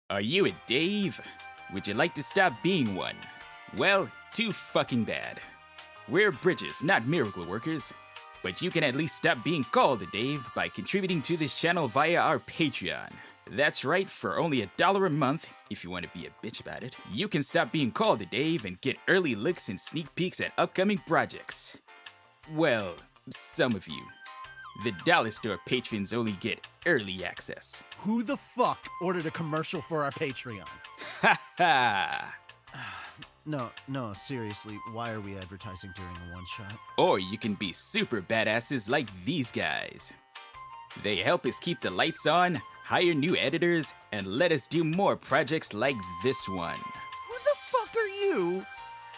Are you a Dave? Would you like to stop being one? Well, too fucking bad. We're bridges, not miracle workers. But you can at least stop being called a Dave by contributing to this channel via our Patreon. That's right, for only $1 a month, if you want to be a bitch about it, you can stop being called a Dave and get early looks and sneak peeks at upcoming projects. Well, some of you. The Dollar Store patrons only get early access. Who the fuck ordered a commercial for our Patreon? Ha ha! No, seriously, why are we advertising during a one-shot? Or you can be super badasses like these guys. They help us keep the lights on, hire new editors, and let us do more projects like this one. Who the fuck are you?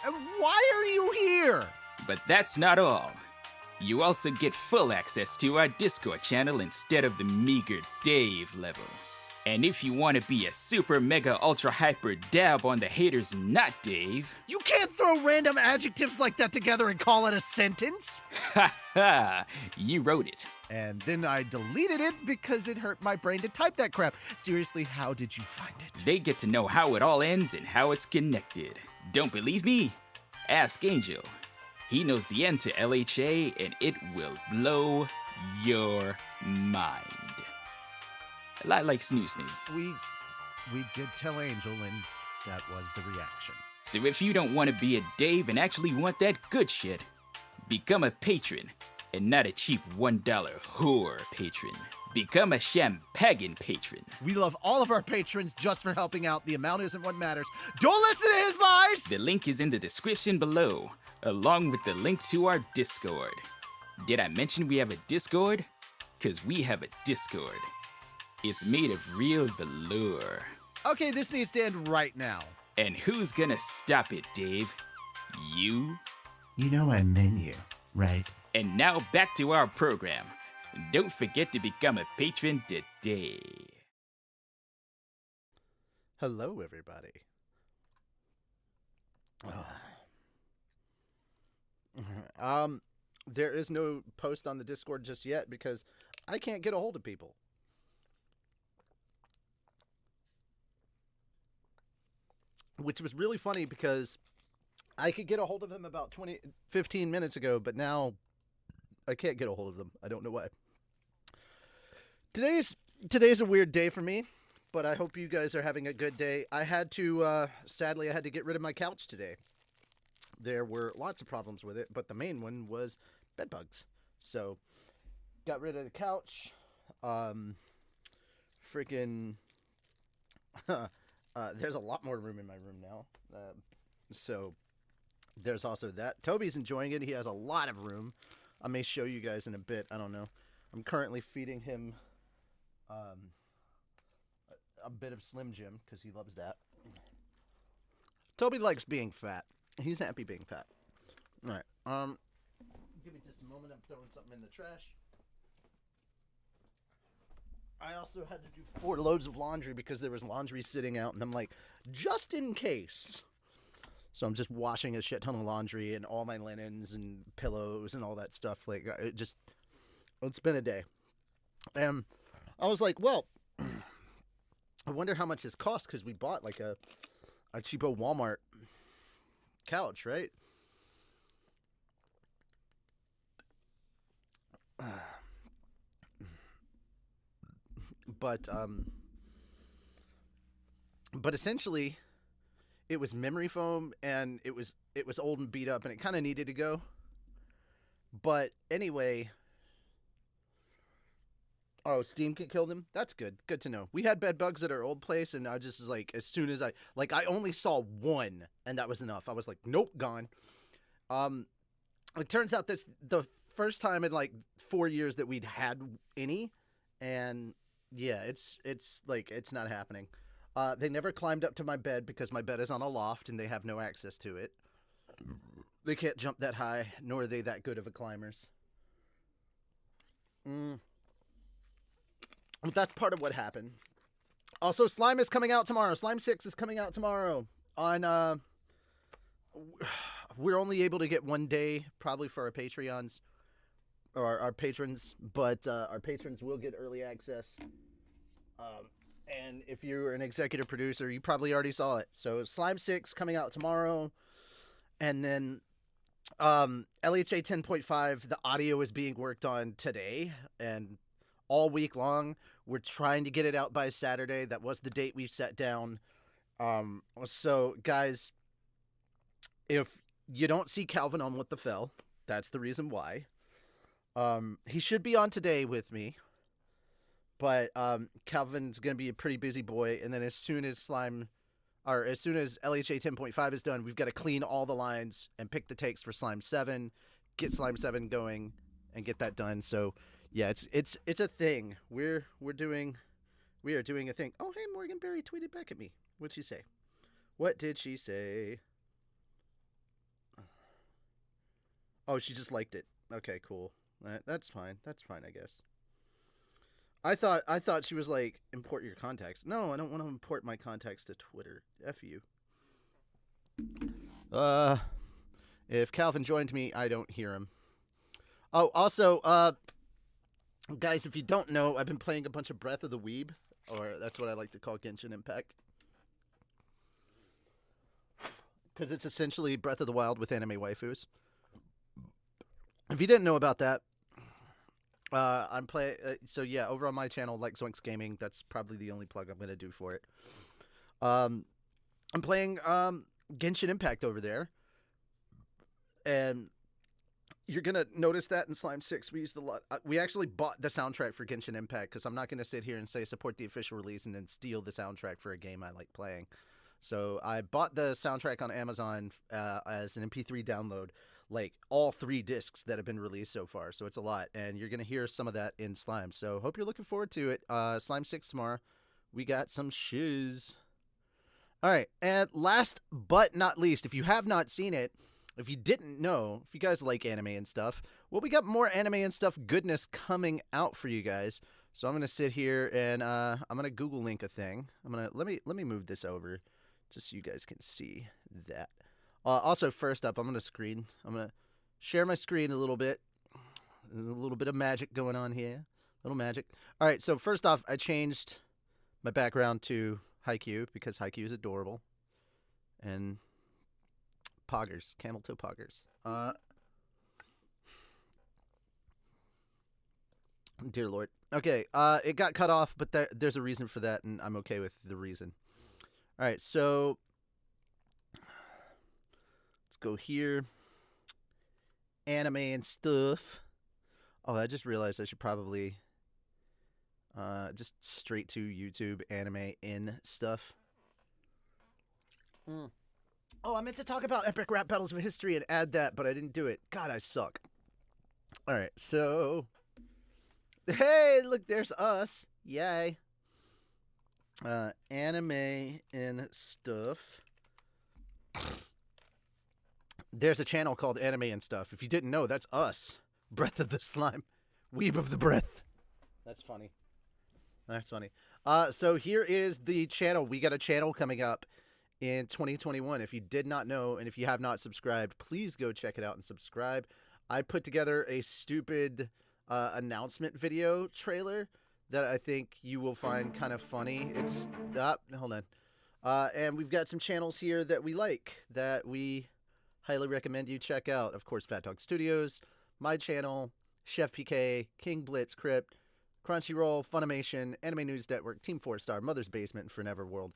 And why are you here? But that's not all. You also get full access to our Discord channel instead of the meager Dave level. And if you want to be a super mega ultra hyper dab on the haters not Dave... You can't throw random adjectives like that together and call it a sentence! Ha ha! You wrote it. And then I deleted it because it hurt my brain to type that crap. Seriously, how did you find it? They get to know how it all ends and how it's connected. Don't believe me? Ask Angel. He knows the end to LHA and it will blow your mind. A lot like Snoo Snoo. We did tell Angel, and that was the reaction. So if you don't want to be a Dave and actually want that good shit, become a patron, and not a cheap $1 whore patron. Become a champagne patron. We love all of our patrons just for helping out. The amount isn't what matters. Don't listen to his lies! The link is in the description below, along with the link to our Discord. Did I mention we have a Discord? 'Cause we have a Discord. It's made of real velour. Okay, this needs to end right now. And who's gonna stop it, Dave? You? You know I meant you, right? And now back to our program. Don't forget to become a patron today. Hello, everybody. There is no post on the Discord just yet because I can't get a hold of people. Which was really funny because I could get a hold of them about 15 minutes ago, but now I can't get a hold of them. I don't know why. Today's a weird day for me, but I hope you guys are having a good day. I had to, sadly, I had to get rid of my couch today. There were lots of problems with it, but the main one was bed bugs. So, got rid of the couch. There's a lot more room in my room now. So, there's also that. Toby's enjoying it. He has a lot of room. I may show you guys in a bit. I don't know. I'm currently feeding him a bit of Slim Jim because he loves that. Toby likes being fat. He's happy being fat. All right. Give me just a moment. I'm throwing something in the trash. I also had to do 4 loads of laundry because there was laundry sitting out, and I'm like, just in case. So I'm just washing a shit ton of laundry and all my linens and pillows and all that stuff. Like, it's been a day. And I was like, well, I wonder how much this costs because we bought like a cheapo Walmart couch, right? But essentially, it was memory foam, and it was old and beat up, and it kind of needed to go. But anyway, Steam killed him. That's good. Good to know. We had bed bugs at our old place, and I just was like, as soon as I only saw one, and that was enough. I was like, nope, gone. It turns out the first time in like 4 years that we'd had any, and yeah, it's not happening. They never climbed up to my bed because my bed is on a loft and they have no access to it. They can't jump that high, nor are they that good of a climbers. But that's part of what happened. Also, Slime is coming out tomorrow. Slime 6 is coming out tomorrow. We're only able to get 1 day, probably for our Patreons. Or our patrons, but our patrons will get early access. And if you're an executive producer, you probably already saw it. So Slime 6 coming out tomorrow. And then LHA 10.5, the audio is being worked on today and all week long. We're trying to get it out by Saturday. That was the date we set down. So guys, if you don't see Calvin on What the Fell, that's the reason why. He should be on today with me. But Calvin's going to be a pretty busy boy. And then as soon as LHA 10.5 is done, we've got to clean all the lines and pick the takes for Slime 7, get Slime 7 going, and get that done. So, yeah, it's a thing. We are doing a thing. Oh, hey, Morgan Berry tweeted back at me. What'd she say? What did she say? Oh, she just liked it. Okay, cool. That's fine. That's fine, I guess. I thought she was like, import your contacts. No, I don't want to import my contacts to Twitter. F you. If Calvin joined me, I don't hear him. Oh, also, guys, if you don't know, I've been playing a bunch of Breath of the Weeb, or that's what I like to call Genshin Impact. Because it's essentially Breath of the Wild with anime waifus. If you didn't know about that, I'm playing. So yeah, over on my channel, like Zoinks Gaming, that's probably the only plug I'm gonna do for it. I'm playing Genshin Impact over there, and you're gonna notice that in Slime 6 we used a lot. We actually bought the soundtrack for Genshin Impact because I'm not gonna sit here and say support the official release and then steal the soundtrack for a game I like playing. So I bought the soundtrack on Amazon as an MP3 download. Like all 3 discs that have been released so far. So it's a lot. And you're going to hear some of that in Slime. So hope you're looking forward to it. Slime 6 tomorrow. We got some shiz. All right. And last but not least, if you have not seen it, if you didn't know, if you guys like anime and stuff, well, we got more anime and stuff goodness coming out for you guys. So I'm going to sit here and I'm going to Google link a thing. Let me move this over just so you guys can see that. Also, first up, I'm going to share my screen a little bit. There's a little bit of magic going on here. Little magic. All right, so first off, I changed my background to Haikyuu because Haikyuu is adorable. And poggers, camel toe poggers. Dear Lord. Okay, it got cut off, but there's a reason for that, and I'm okay with the reason. All right, so go here, anime and stuff. Oh, I just realized I should probably just straight to YouTube, anime in stuff. Oh, I meant to talk about epic rap battles of history and add that, but I didn't do it. God, I suck. All right, so hey, look, there's us. Yay. Anime and stuff. There's a channel called Anime and Stuff. If you didn't know, that's us. Breath of the Slime. Weeb of the Breath. That's funny. That's funny. So here is the channel. We got a channel coming up in 2021. If you did not know, and if you have not subscribed, please go check it out and subscribe. I put together a stupid announcement video trailer that I think you will find kind of funny. It's... hold on. And we've got some channels here that we like, that we highly recommend you check out. Of course, Fat Dog Studios, my channel, Chef PK, King Blitz Crypt, Crunchyroll, Funimation, Anime News Network, Team 4-Star, Mother's Basement, and For Neverworld.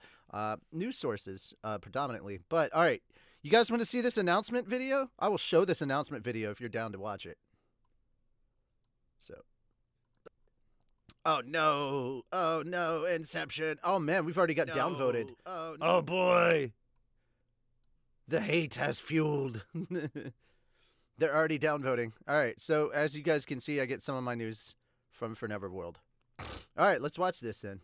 News sources, predominantly. But, all right, you guys want to see this announcement video? I will show this announcement video if you're down to watch it. So. Oh, no, Inception. Oh, man, we've already got downvoted. Oh, no. Oh, boy. The hate has fueled. They're already downvoting. All right, so as you guys can see, I get some of my news from For Neverworld. All right, let's watch this then.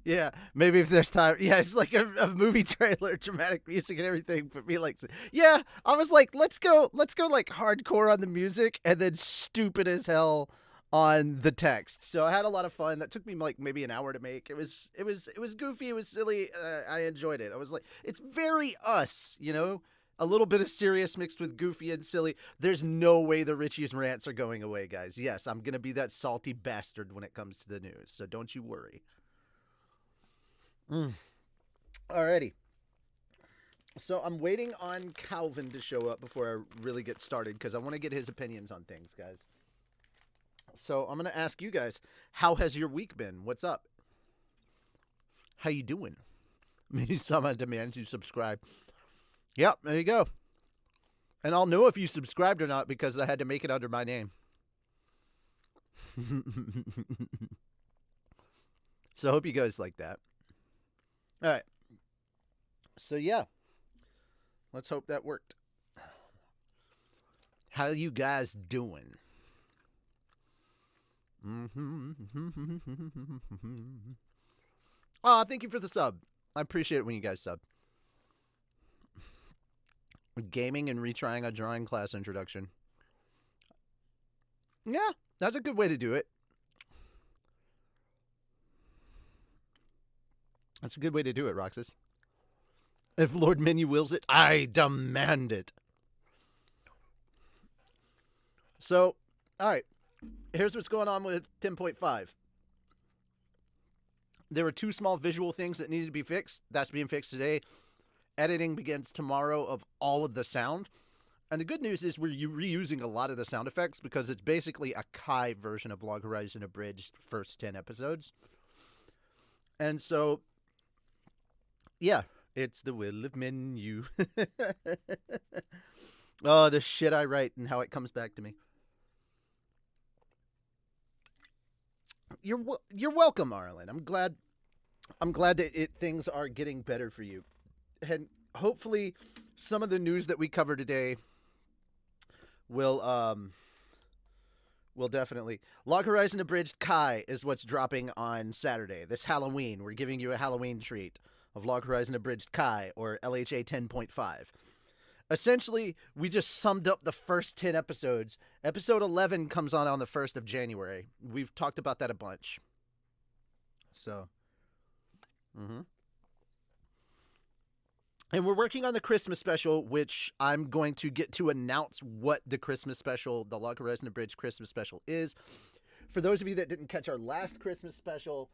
Yeah, maybe if there's time. Yeah, it's like a movie trailer, dramatic music and everything. But me like, yeah, I was like, let's go like hardcore on the music and then stupid as hell on the text. So I had a lot of fun. That took me like maybe an hour to make. It was goofy. It was silly. I enjoyed it. I was like, it's very us, you know. A little bit of serious mixed with goofy and silly. There's no way the Richie's rants are going away, guys. Yes, I'm gonna be that salty bastard when it comes to the news. So don't you worry. Alrighty. So I'm waiting on Calvin to show up before I really get started because I want to get his opinions on things, guys. So I'm going to ask you guys, how has your week been? What's up? How you doing? Maybe someone demands you subscribe. Yep, there you go. And I'll know if you subscribed or not because I had to make it under my name. So I hope you guys like that. All right. So, yeah. Let's hope that worked. How you guys doing? Oh, thank you for the sub. I appreciate it when you guys sub. Gaming and retrying a drawing class introduction. Yeah, that's a good way to do it. That's a good way to do it, Roxas. If Lord Menu wills it, I demand it. So, all right. Here's what's going on with 10.5. There were 2 small visual things that needed to be fixed. That's being fixed today. Editing begins tomorrow of all of the sound. And the good news is we're reusing a lot of the sound effects because it's basically a Kai version of Log Horizon Abridged first 10 episodes. And so, yeah, it's the will of Menu. Oh, the shit I write and how it comes back to me. You're welcome, Arlen. I'm glad that things are getting better for you. And hopefully some of the news that we cover today will definitely. Log Horizon Abridged Kai is what's dropping on Saturday. This Halloween, we're giving you a Halloween treat of Log Horizon Abridged Kai, or LHA 10.5. Essentially, we just summed up the first 10 episodes. Episode 11 comes on the 1st of January. We've talked about that a bunch. So, And we're working on the Christmas special, which I'm going to get to announce what the Christmas special, the Log Horizon Abridged Christmas special is. For those of you that didn't catch our last Christmas special,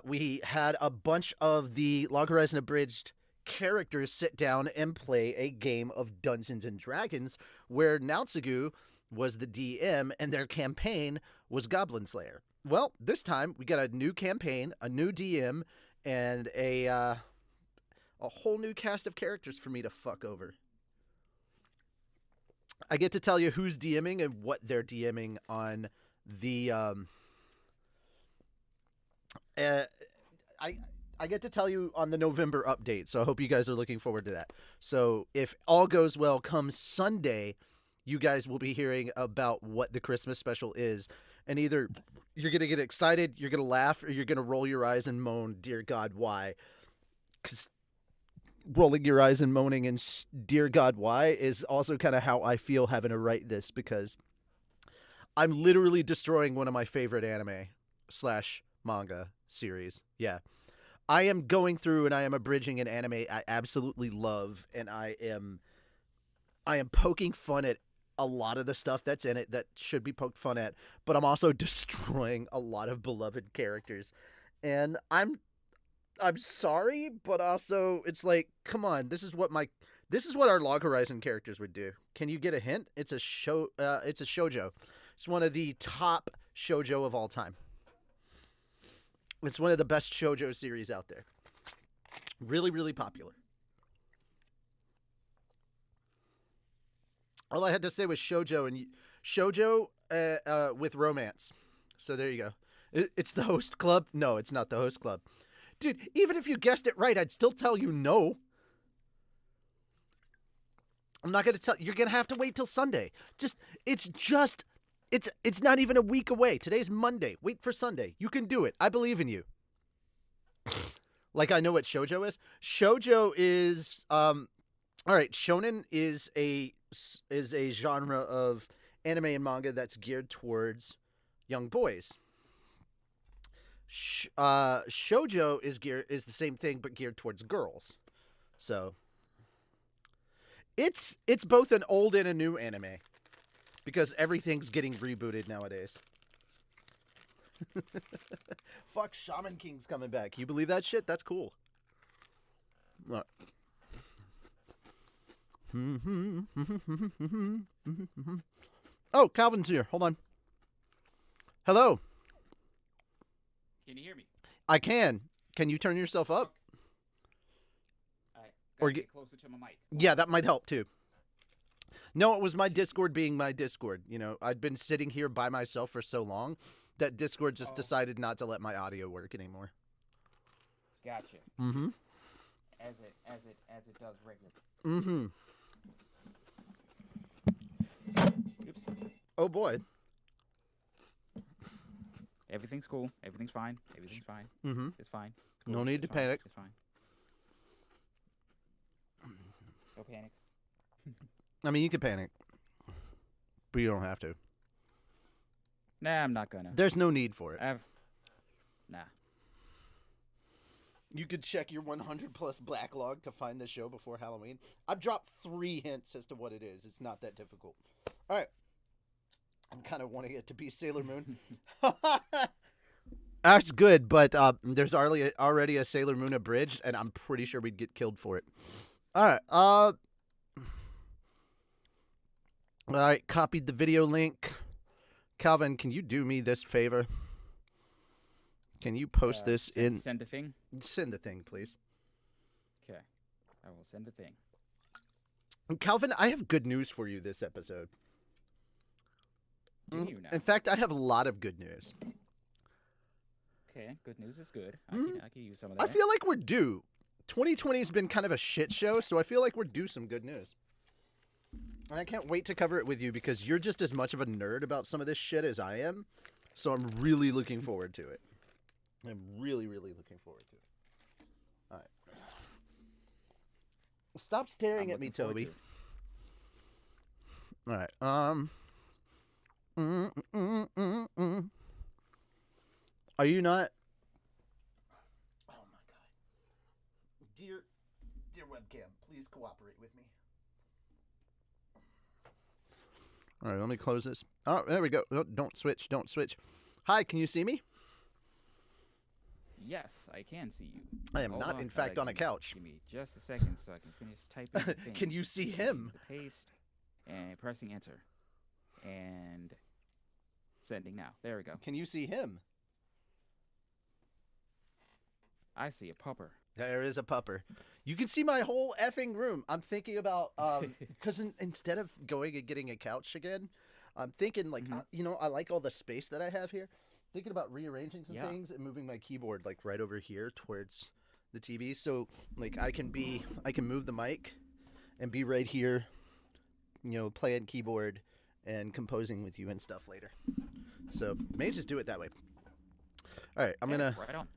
we had a bunch of the Log Horizon Abridged characters sit down and play a game of Dungeons and Dragons where Naotsugu was the DM and their campaign was Goblin Slayer. Well, this time we got a new campaign, a new DM, and a whole new cast of characters for me to fuck over. I get to tell you who's DMing and what they're DMing on the I get to tell you on the November update, so I hope you guys are looking forward to that. So if all goes well, come Sunday, you guys will be hearing about what the Christmas special is. And either you're going to get excited, you're going to laugh, or you're going to roll your eyes and moan, dear God, why? Because rolling your eyes and moaning and dear God, why is also kind of how I feel having to write this, because I'm literally destroying one of my favorite anime / manga series. Yeah. I am going through and I am abridging an anime I absolutely love, and I am poking fun at a lot of the stuff that's in it that should be poked fun at, but I'm also destroying a lot of beloved characters. And I'm sorry, but also it's like, come on, this is what our Log Horizon characters would do. Can you get a hint? It's a shoujo. It's one of the top shoujo of all time. It's one of the best shoujo series out there. Really, really popular. All I had to say was shoujo, and shoujo with romance. So there you go. It's the host club? No, it's not the host club. Dude, even if you guessed it right, I'd still tell you no. I'm not going to tell. You're going to have to wait till Sunday. It's not even a week away. Today's Monday. Wait for Sunday. You can do it. I believe in you. Like I know what shoujo is. Shoujo is all right, shonen is a genre of anime and manga that's geared towards young boys. Shoujo is the same thing but geared towards girls. So it's both an old and a new anime because everything's getting rebooted nowadays. Fuck, Shaman King's coming back. You believe that shit? That's cool. What? Oh, Calvin's here. Hold on. Hello. Can you hear me? I can. Can you turn yourself up? Or get closer to my mic. Yeah, that might help too. No, it was my Discord being my Discord. You know, I'd been sitting here by myself for so long that Discord just decided not to let my audio work anymore. Gotcha. Mm-hmm. As it does regularly. Mm-hmm. Oops. Oh boy. Everything's cool. Everything's fine. Everything's fine. Mm-hmm. It's fine. It's No cool. need to It's fine. panic. It's fine. No panic. I mean, you could panic, but you don't have to. Nah, I'm not gonna. There's no need for it. Nah. You could check your 100 plus backlog to find the show before Halloween. I've dropped 3 hints as to what it is. It's not that difficult. All right. I'm kind of wanting it to be Sailor Moon. That's good, but there's already a Sailor Moon abridged, and I'm pretty sure we'd get killed for it. All right. All right. Copied the video link. Calvin, can you do me this favor? Can you post this in... Send a thing? Send the thing, please. Okay. I will send the thing. Calvin, I have good news for you this episode. Do you now? In fact, I have a lot of good news. Okay, good news is good. I can use some of that. I feel like we're due. 2020 has been kind of a shit show, so I feel like we're due some good news. And I can't wait to cover it with you because you're just as much of a nerd about some of this shit as I am. So I'm really looking forward to it. I'm really, really looking forward to it. All right. Stop staring at me, Toby. All right. Are you not? Oh my god. Dear webcam, please cooperate with me. All right, let me close this. Oh, there we go. Oh, don't switch. Don't switch. Hi, can you see me? Yes, I can see you. I am not, in fact, on a couch. Give me just a second so I can finish typing the thing. Can you see him? The paste and pressing enter. And sending now. There we go. Can you see him? I see a pupper. There is a pupper. You can see my whole effing room. I'm thinking about, because instead of going and getting a couch again, I'm thinking, like, you know, I like all the space that I have here. Thinking about rearranging some things and moving my keyboard, like, right over here towards the TV. So, like, I can move the mic and be right here, you know, playing keyboard and composing with you and stuff later. So, may just do it that way. All right, I'm gonna... Right on.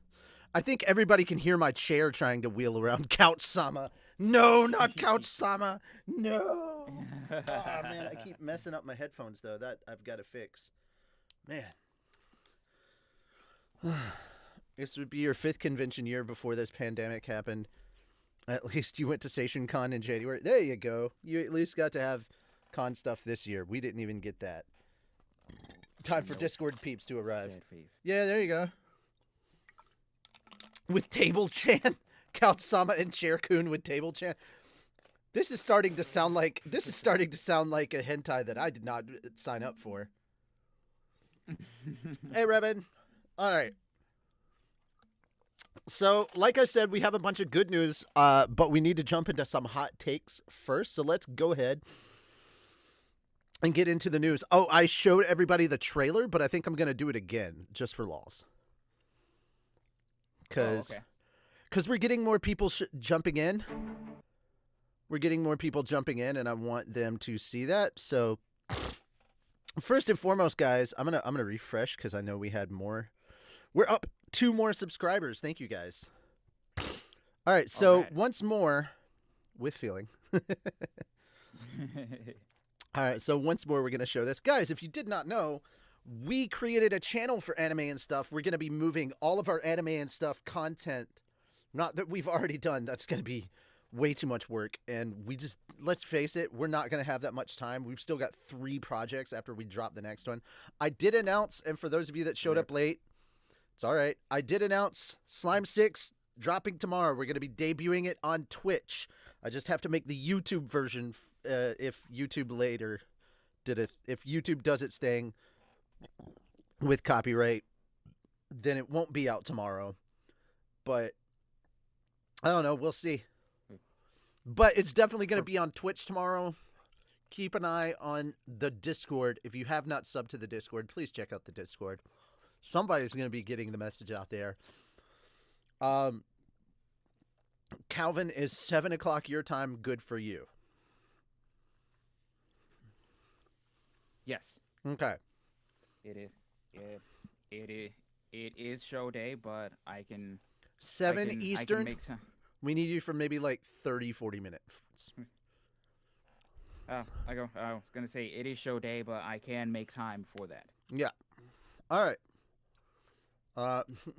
I think everybody can hear my chair trying to wheel around. Couch-sama. No, not Couch-sama. No. Oh, man, I keep messing up my headphones, though. That I've got to fix. Man. This would be your 5th convention year before this pandemic happened. At least you went to Seishun Con in January. There you go. You at least got to have con stuff this year. We didn't even get that. Time for Discord peeps to arrive. Sad face. Yeah, there you go. With Table Chan. Couch-sama and Chair-kun with Table Chan. This is starting to sound like a hentai that I did not sign up for. Hey, Revan. All right. So, like I said, we have a bunch of good news, but we need to jump into some hot takes first. So let's go ahead and get into the news. Oh, I showed everybody the trailer, but I think I'm going to do it again just for lols. Because we're getting more people jumping in. We're getting more people jumping in, and I want them to see that. So, first and foremost, guys, I'm gonna refresh because I know we had more. We're up 2 more subscribers. Thank you, guys. All right, so right. once more, with feeling. All right, so once more, we're going to show this. Guys, if you did not know, we created a channel for anime and stuff. We're going to be moving all of our anime and stuff content, not that we've already done. That's going to be way too much work. And we just, let's face it, we're not going to have that much time. We've still got 3 projects after we drop the next one. I did announce, and for those of you that showed up late, it's all right. I did announce Slime 6 dropping tomorrow. We're going to be debuting it on Twitch. I just have to make the YouTube version if YouTube later did it. If YouTube does its thing with copyright, then it won't be out tomorrow. But I don't know. We'll see. But it's definitely going to be on Twitch tomorrow. Keep an eye on the Discord. If you have not subbed to the Discord, please check out the Discord. Somebody's going to be getting the message out there. Calvin, is 7 o'clock your time good for you? Yes. Okay. It is. It is show day, but I can. 7 I can Eastern? make time. We need you for maybe like 30, 40 minutes. I was gonna say it is show day, but I can make time for that. Yeah. All right.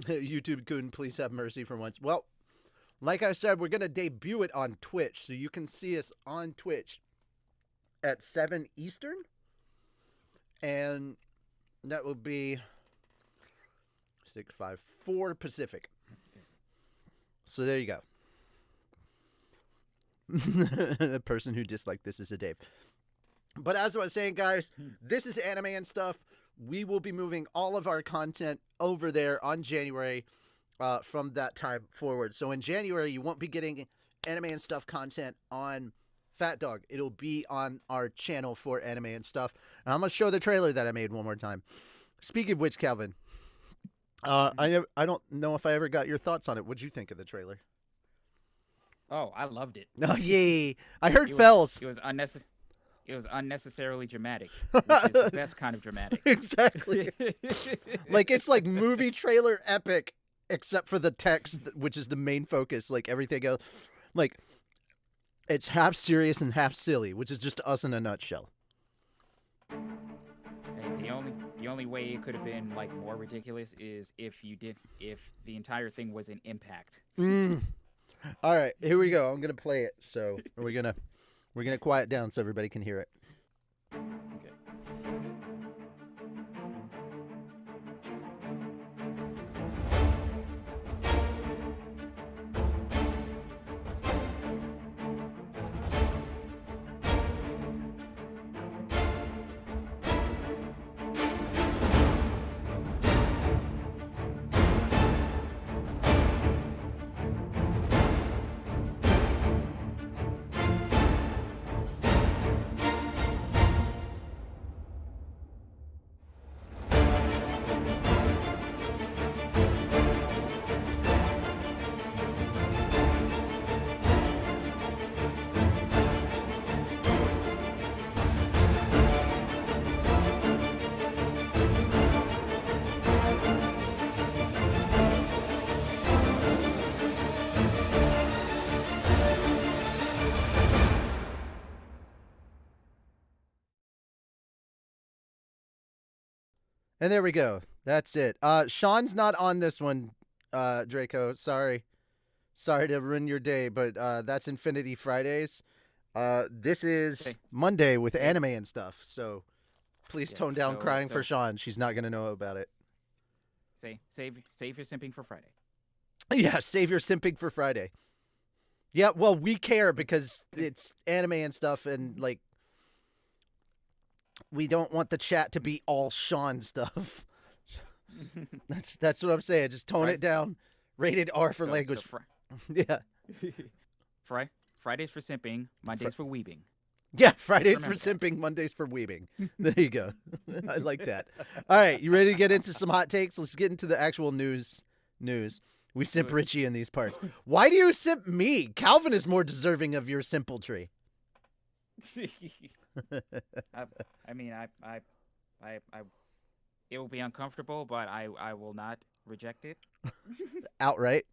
YouTube Kun, please have mercy for once. Well, like I said, we're going to debut it on Twitch, so you can see us on Twitch at 7 Eastern. And that will be 6, 5, 4 Pacific. So there you go. The person who disliked this is a Dave. But as I was saying, guys, this is anime and stuff. We will be moving all of our content over there on January from that time forward. So in January, you won't be getting anime and stuff content on Fat Dog. It'll be on our channel for anime and stuff. And I'm going to show the trailer that I made one more time. Speaking of which, Calvin, I don't know if I ever got your thoughts on it. What'd you think of the trailer? Oh, I loved it. Oh, yay. I heard Fells. It was unnecessary. It was unnecessarily dramatic, which is the best kind of dramatic. Exactly. Like, it's like movie trailer epic, except for the text, which is the main focus. Like, everything else. Like, it's half serious and half silly, which is just us in a nutshell. And the only way it could have been, like, more ridiculous is if the entire thing was an impact. All right, here we go. I'm going to play it. So, we're going to quiet down so everybody can hear it. Okay. And there we go. That's it. Sean's not on this one, Draco. Sorry to ruin your day, but that's Infinity Fridays. This is Monday with anime and stuff. So please tone down crying for Sean. She's not gonna know about it. Save your simping for Friday. Yeah, save your simping for Friday. Yeah, well, we care because it's anime and stuff, and like, we don't want the chat to be all Sean stuff. That's what I'm saying. Just tone it down. Rated R for language. Yeah. Fridays for simping, Mondays for weebing. Yeah, Fridays for simping, Mondays for weebing. There you go. I like that. All right, you ready to get into some hot takes? Let's get into the actual news. We simp Richie in these parts. Why do you simp me? Calvin is more deserving of your simple tree. I mean, it will be uncomfortable, but I will not reject it. Outright.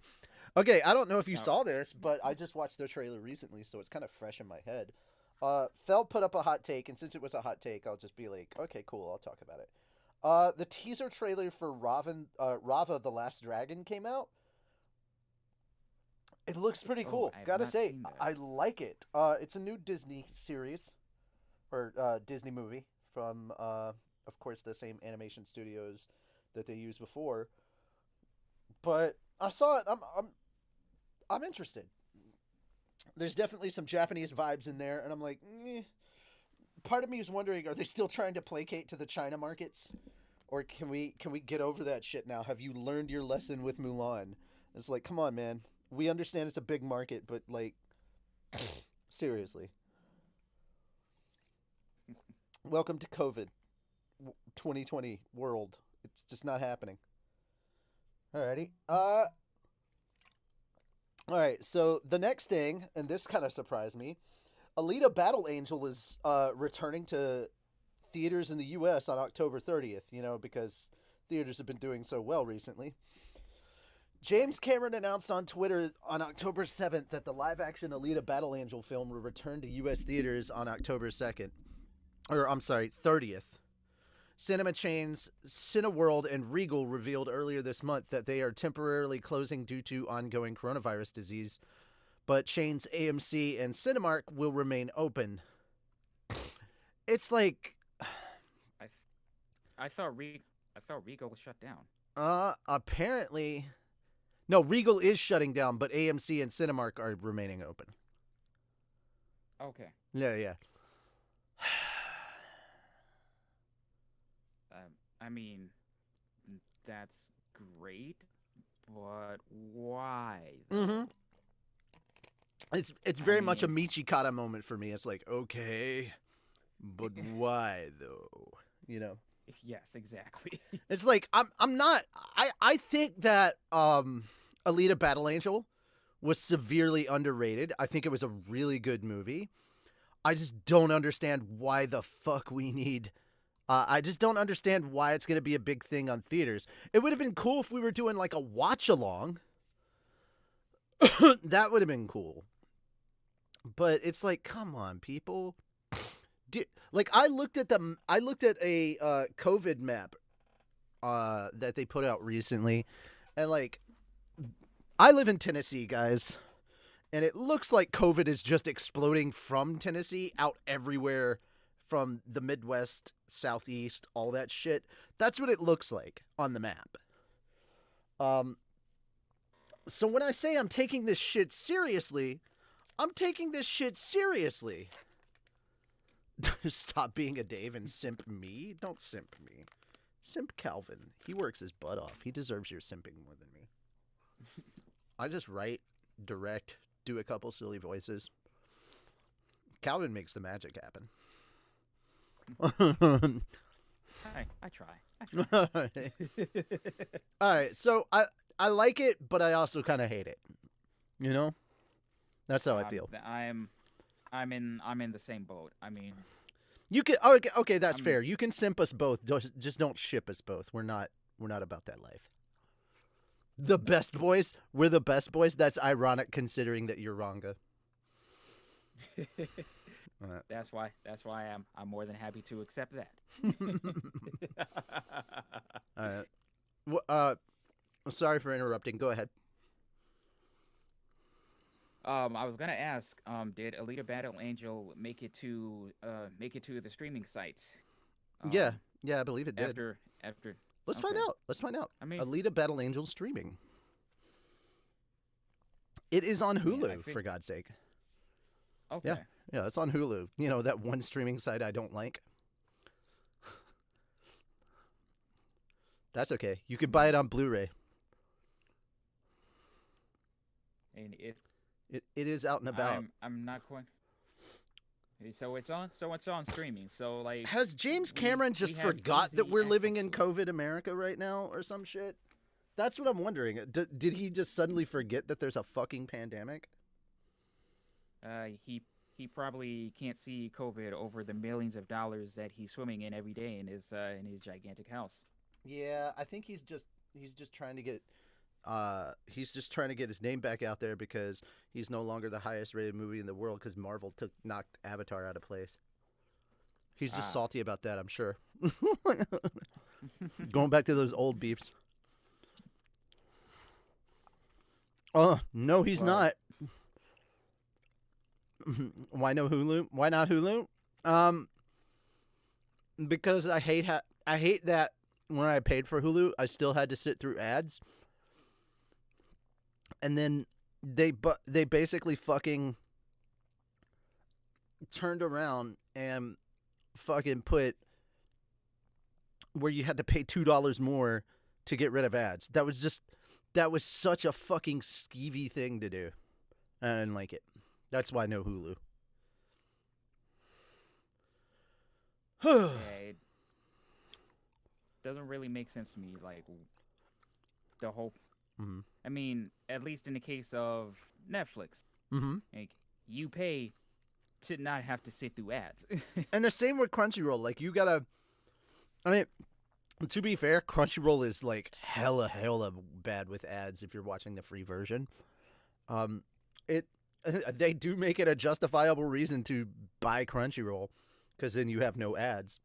Okay, I don't know if you Uh, saw this, but I just watched their trailer recently, so it's kind of fresh in my head. Fel put up a hot take, and since it was a hot take, I'll just be like, okay, cool, I'll talk about it. The teaser trailer for Rava the Last Dragon came out. It looks pretty oh, cool. I have Gotta not say, seen that. I like it. It's a new Disney series, or Disney movie from, of course, the same animation studios that they used before. But I saw it. I'm interested. There's definitely some Japanese vibes in there, and I'm like, part of me is wondering, are they still trying to placate to the China markets, or can we get over that shit now? Have you learned your lesson with Mulan? It's like, come on, man. We understand it's a big market, but like, seriously. Welcome to COVID 2020 world. It's just not happening. Alrighty. All right. So the next thing, and this kind of surprised me, Alita Battle Angel is returning to theaters in the U.S. on October 30th. You know, because theaters have been doing so well recently. James Cameron announced on Twitter on October 7th that the live-action Alita Battle Angel film will return to U.S. theaters on October 2nd. Or, I'm sorry, 30th. Cinema chains Cineworld and Regal revealed earlier this month that they are temporarily closing due to ongoing coronavirus disease, but chains AMC and Cinemark will remain open. It's like, I, th- I thought Rico was shut down. apparently, no, Regal is shutting down, but AMC and Cinemark are remaining open. Okay. Yeah, yeah. I mean, that's great, but why Mm-hmm. though? It's I very much a mean, Michikata moment for me. It's like, okay, but why though? You know. yes, exactly. It's like I'm not I think that Alita Battle Angel was severely underrated. I think it was a really good movie. I just don't understand why the fuck we need I just don't understand why it's going to be a big thing on theaters. It would have been cool if we were doing like a watch along. That would have been cool. But it's like, come on, people. Like I looked at a COVID map that they put out recently, and like I live in Tennessee, guys, and it looks like COVID is just exploding from Tennessee out everywhere, from the Midwest, Southeast, all that shit. That's what it looks like on the map. Um, so when I say I'm taking this shit seriously, I'm taking this shit seriously. Stop being a Dave and simp me. Don't simp me. Simp Calvin. He works his butt off. He deserves your simping more than me. I just write, direct, do a couple silly voices. Calvin makes the magic happen. I try. All right, so I like it, but I also kind of hate it. You know, that's how I feel. I'm in the same boat. I mean, You can okay, that's fair. You can simp us both. Just don't ship us both. We're not about that life. The best boys. We're the best boys. That's ironic considering that you're Ranga. that's why I'm more than happy to accept that. All right. Sorry for interrupting. Go ahead. I was gonna ask, did Alita Battle Angel make it to the streaming sites? Yeah, I believe it did. After. Let's find out. Let's find out. I mean, Alita Battle Angel streaming. It is on Hulu, for God's sake. Okay. Yeah, it's on Hulu. You know, that one streaming site I don't like. That's okay. You can buy it on Blu-ray. And it is out and about. I'm not quite. So it's on streaming. So like, has James Cameron just forgot that we're living in COVID America right now or some shit? That's what I'm wondering. Did he just suddenly forget that there's a fucking pandemic? He probably can't see COVID over the millions of dollars that he's swimming in every day in his gigantic house. Yeah, I think he's just trying to get He's just trying to get his name back out there because he's no longer the highest rated movie in the world because Marvel knocked Avatar out of place. He's just salty about that, I'm sure. Going back to those old beefs. Oh, no, he's not. Why no Hulu? Why not Hulu? Because I hate that when I paid for Hulu, I still had to sit through ads. And then they basically fucking turned around and fucking put where you had to pay $2 more to get rid of ads. That was such a fucking skeevy thing to do. I didn't like it. That's why no Hulu. Yeah, it doesn't really make sense to me, like, the whole... Mm-hmm. I mean, at least in the case of Netflix, like, you pay to not have to sit through ads. And the same with Crunchyroll. Like, you gotta... I mean, to be fair, Crunchyroll is, like, hella bad with ads if you're watching the free version. They do make it a justifiable reason to buy Crunchyroll, because then you have no ads.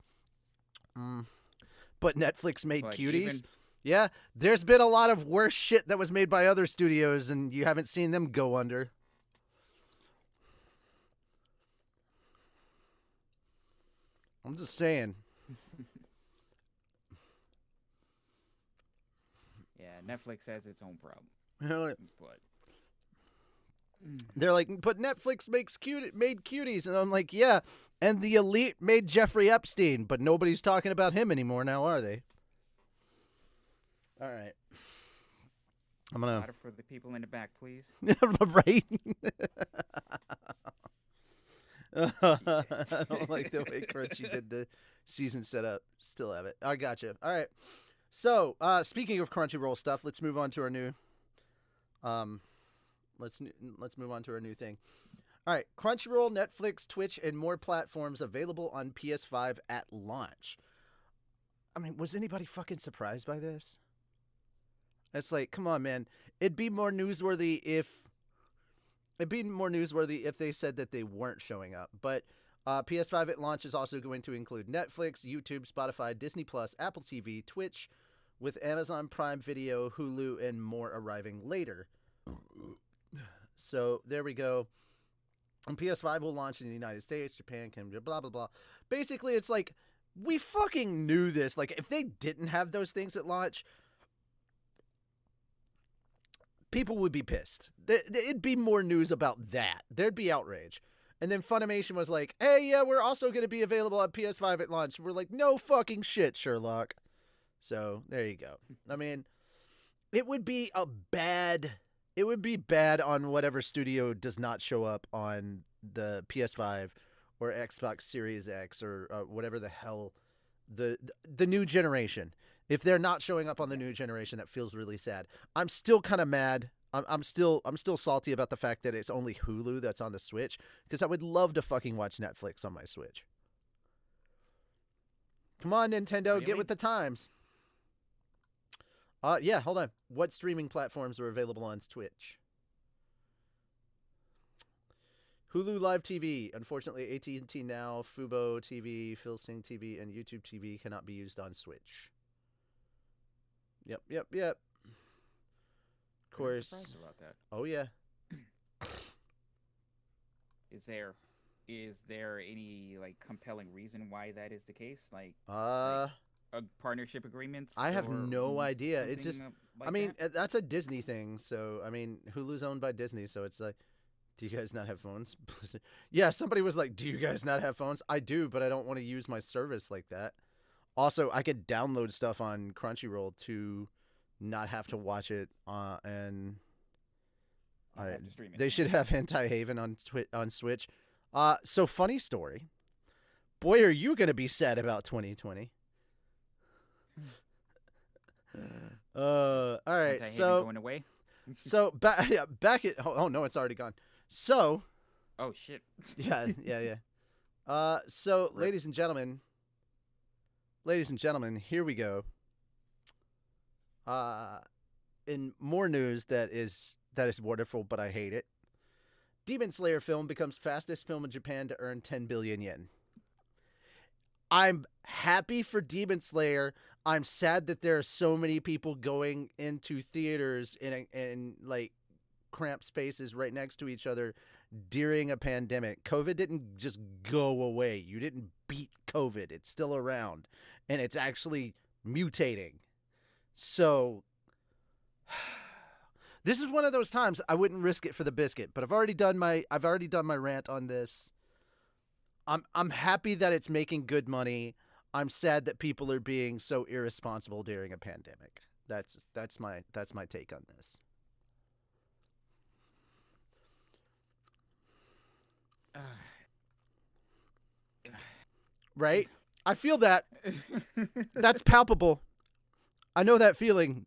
But Netflix made cuties. Yeah, there's been a lot of worse shit that was made by other studios, and you haven't seen them go under. I'm just saying. Yeah, Netflix has its own problem. But they're like, but Netflix made cuties, and I'm like, yeah, and the elite made Jeffrey Epstein, but nobody's talking about him anymore now, are they? All right. I'm gonna louder for the people in the back, please. Right. I don't like the way Crunchy did the season setup. Still have it. I gotcha. All right. So, speaking of Crunchyroll stuff, let's move on to our new. Let's move on to our new thing. All right, Crunchyroll, Netflix, Twitch, and more platforms available on PS5 at launch. I mean, was anybody fucking surprised by this? It's like, come on, man. It'd be more newsworthy if they said that they weren't showing up. But PS5 at launch is also going to include Netflix, YouTube, Spotify, Disney Plus, Apple TV, Twitch, with Amazon Prime Video, Hulu, and more arriving later. So there we go. And PS5 will launch in the United States, Japan, Canada, blah, blah, blah. Basically, it's like, we fucking knew this. Like, if they didn't have those things at launch, people would be pissed. It'd be more news about that. There'd be outrage. And then Funimation was like, hey, yeah, we're also going to be available on PS5 at launch. We're like, no fucking shit, Sherlock. So, there you go. I mean, it would be bad on whatever studio does not show up on the PS5 or Xbox Series X or whatever the hell, the new generation. If they're not showing up on the new generation, that feels really sad. I'm still kind of mad. I'm still salty about the fact that it's only Hulu that's on the Switch, because I would love to fucking watch Netflix on my Switch. Come on, Nintendo, Really? get with the times. Yeah, hold on. What streaming platforms are available on Twitch? Hulu Live TV. Unfortunately, AT&T Now, Fubo TV, Philsing TV, and YouTube TV cannot be used on Switch. Yep. Of course. I'm surprised about that. Oh, yeah. Is there any, like, compelling reason why that is the case? Like partnership agreements? I have no idea. It's just, like I mean, that's a Disney thing. So, I mean, Hulu's owned by Disney. So it's like, do you guys not have phones? Yeah, somebody was like, do you guys not have phones? I do, but I don't want to use my service like that. Also, I could download stuff on Crunchyroll to not have to watch it, and they should have Hentai Haven on Switch. So funny story. Boy, are you gonna be sad about 2020. All right, Hentai so Haven going away? so back at oh no, it's already gone. So oh shit. yeah. So Rip. ladies and gentlemen, here we go. in more news that is wonderful, but I hate it. Demon Slayer film becomes fastest film in Japan to earn 10 billion yen. I'm happy for Demon Slayer. I'm sad that there are so many people going into theaters in like cramped spaces right next to each other during a pandemic. COVID didn't just go away. You didn't beat COVID. It's still around, and it's actually mutating. So this is one of those times I wouldn't risk it for the biscuit, but I've already done my rant on this. I'm happy that it's making good money. I'm sad that people are being so irresponsible during a pandemic. That's my take on this. Right? I feel that. That's palpable. I know that feeling.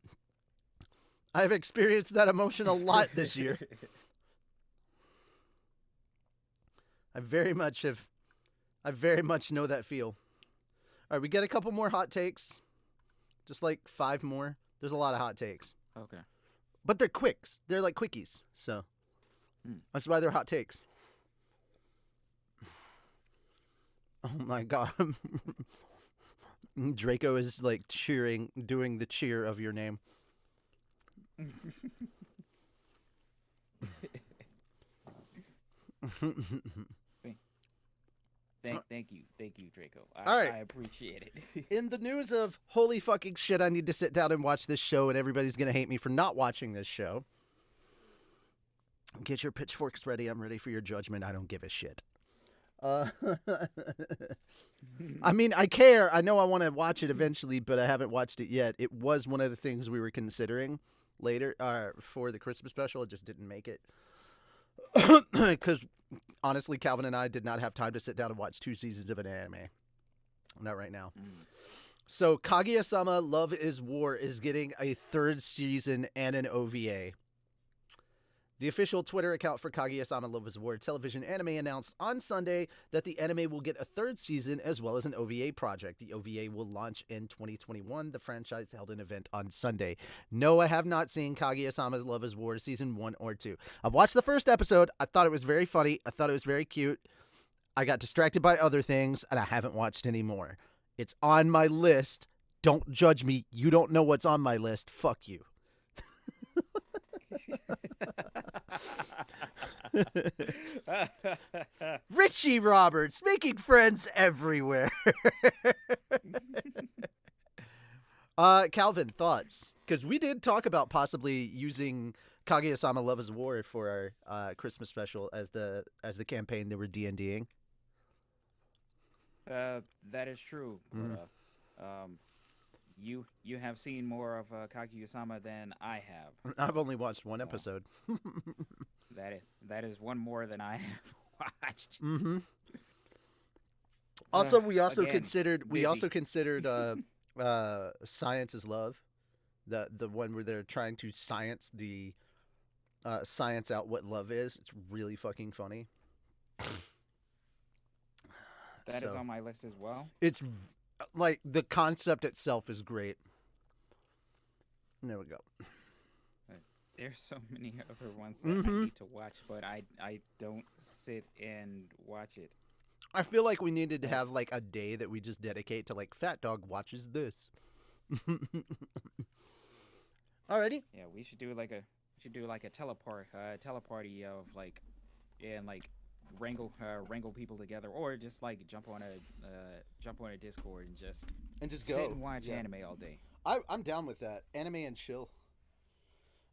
I've experienced that emotion a lot this year. I very much know that feel. All right, we get a couple more hot takes. Just like 5 more. There's a lot of hot takes. Okay. But they're quicks. They're like quickies. So that's why they're hot takes. Oh my god. Draco is like cheering, doing the cheer of your name. Thank you, Draco. All right. I appreciate it. In the news of holy fucking shit, I need to sit down and watch this show, and everybody's gonna hate me for not watching this show. Get your pitchforks ready. I'm ready for your judgment. I don't give a shit. I mean, I care. I know I want to watch it eventually, but I haven't watched it yet. It was one of the things we were considering later for the Christmas special. It just didn't make it. Because, honestly, Calvin and I did not have time to sit down and watch 2 seasons of an anime. Not right now. So, Kaguya-sama Love is War is getting a 3rd season and an OVA. The official Twitter account for Kaguya-sama Love is War television anime announced on Sunday that the anime will get a 3rd season as well as an OVA project. The OVA will launch in 2021. The franchise held an event on Sunday. No, I have not seen Kaguya-sama Love is War season 1 or 2. I've watched the first episode. I thought it was very funny. I thought it was very cute. I got distracted by other things, and I haven't watched any more. It's on my list. Don't judge me. You don't know what's on my list. Fuck you. Richie Roberts making friends everywhere. Calvin, thoughts? Because we did talk about possibly using Kaguya-sama Love is War for our Christmas special as the campaign that we're D&Ding. That is true. But, you have seen more of Kaguya-sama than I have. I've only watched 1 episode. That is one more than I have watched. Also, we also again, considered busy. Science is Love, the one where they're trying to science out what love is. It's really fucking funny. That is on my list as well. It's like the concept itself is great. There we go. There's so many other ones that I need to watch, but I don't sit and watch it. I feel like we needed to have like a day that we just dedicate to like Fat Dog watches this. Alrighty. Yeah, we should do like a teleparty of like, and like wrangle people together, or just like jump on a Discord and just go sit and watch anime all day. I'm down with that. Anime and chill.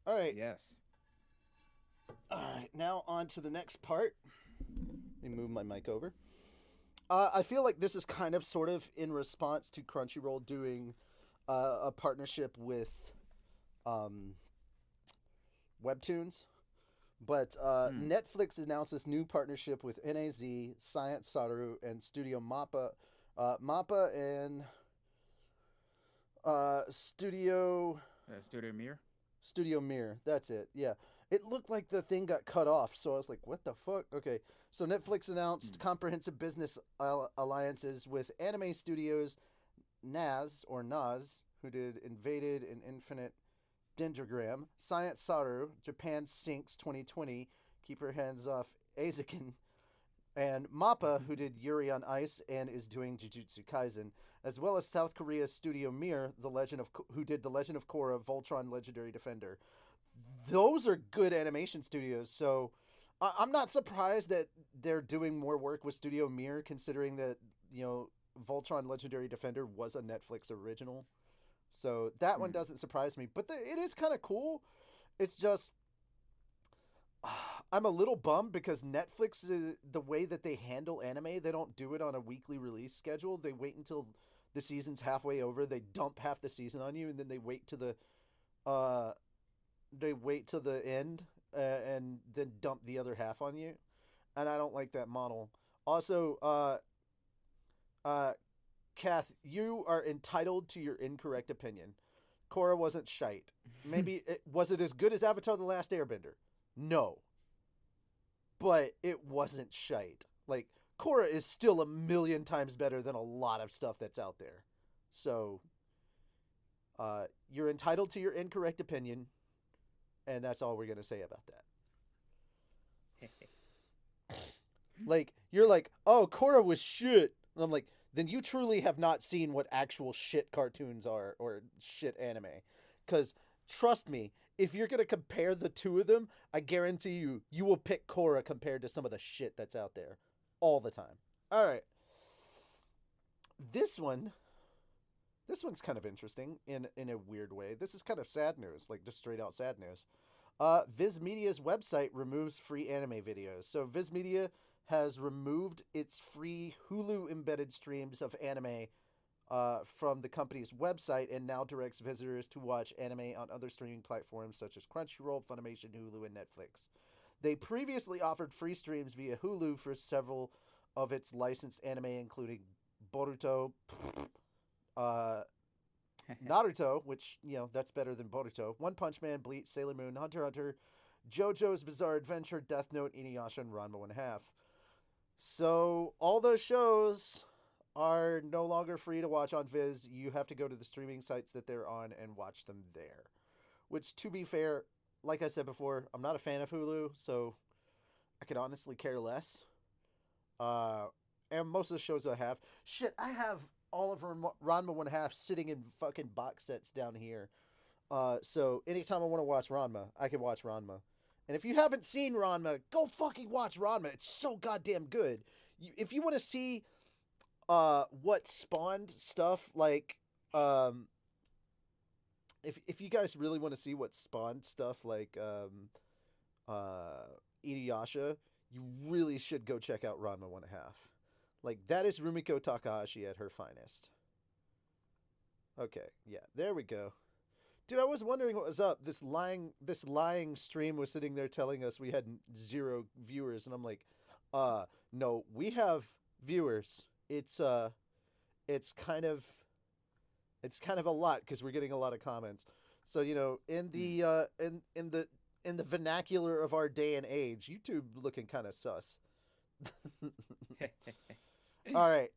All right. Yes. All right. Now on to the next part. Let me move my mic over. I feel like this is kind of sort of in response to Crunchyroll doing a partnership with Webtoons. But Netflix announced this new partnership with NAZ, Science Satoru, and Studio Mappa. Mappa and Studio Mir. Studio Mir. That's it. Yeah. It looked like the thing got cut off, so I was like, what the fuck? Okay. So Netflix announced comprehensive business alliances with anime studios Naz, who did Invaded and Infinite Dendrogram, Science Saru, Japan Sinks 2020, Keep Your Hands Off Aizakin, and Mappa, who did Yuri on Ice and is doing Jujutsu Kaisen, as well as South Korea's Studio Mir, who did The Legend of Korra, Voltron Legendary Defender. Those are good animation studios, so I'm not surprised that they're doing more work with Studio Mir, considering that, Voltron Legendary Defender was a Netflix original. So that one doesn't surprise me, but it is kind of cool. It's just, I'm a little bummed because Netflix, the way that they handle anime, they don't do it on a weekly release schedule. They wait until the season's halfway over. They dump half the season on you, and then they wait to the end and then dump the other half on you. And I don't like that model. Also, Kath, you are entitled to your incorrect opinion. Korra wasn't shite. Maybe was it as good as Avatar: The Last Airbender? No. But it wasn't shite. Like, Korra is still 1,000,000 times better than a lot of stuff that's out there. So, you're entitled to your incorrect opinion, and that's all we're going to say about that. Like, you're like, oh, Korra was shit. And I'm like, then you truly have not seen what actual shit cartoons are or shit anime. Because, trust me, if you're going to compare the two of them, I guarantee you will pick Korra compared to some of the shit that's out there. All the time. All right. This one's kind of interesting in a weird way. This is kind of sad news, like just straight out sad news. Viz Media's website removes free anime videos. So Viz Media has removed its free Hulu embedded streams of anime from the company's website and now directs visitors to watch anime on other streaming platforms such as Crunchyroll, Funimation, Hulu, and Netflix. They previously offered free streams via Hulu for several of its licensed anime, including Boruto, Naruto, which, that's better than Boruto, One Punch Man, Bleach, Sailor Moon, Hunter x Hunter, JoJo's Bizarre Adventure, Death Note, Inuyasha, and Ranma 1/2. So all those shows are no longer free to watch on Viz. You have to go to the streaming sites that they're on and watch them there. Which, to be fair, like I said before, I'm not a fan of Hulu, so I could honestly care less. And most of the shows I have... Shit, I have all of Ranma 1/2 sitting in fucking box sets down here. So anytime I want to watch Ranma, I can watch Ranma. And if you haven't seen Ranma, go fucking watch Ranma. It's so goddamn good. If you want to see what spawned stuff like... If you guys really want to see what spawned stuff like Inuyasha, you really should go check out Ranma 1/2. Like, that is Rumiko Takahashi at her finest. Okay, yeah, there we go. Dude, I was wondering what was up. This lying stream was sitting there telling us we had 0 viewers, and I'm like, no, we have viewers. It's kind of a lot because we're getting a lot of comments. So, in the in the vernacular of our day and age, YouTube looking kind of sus. All right,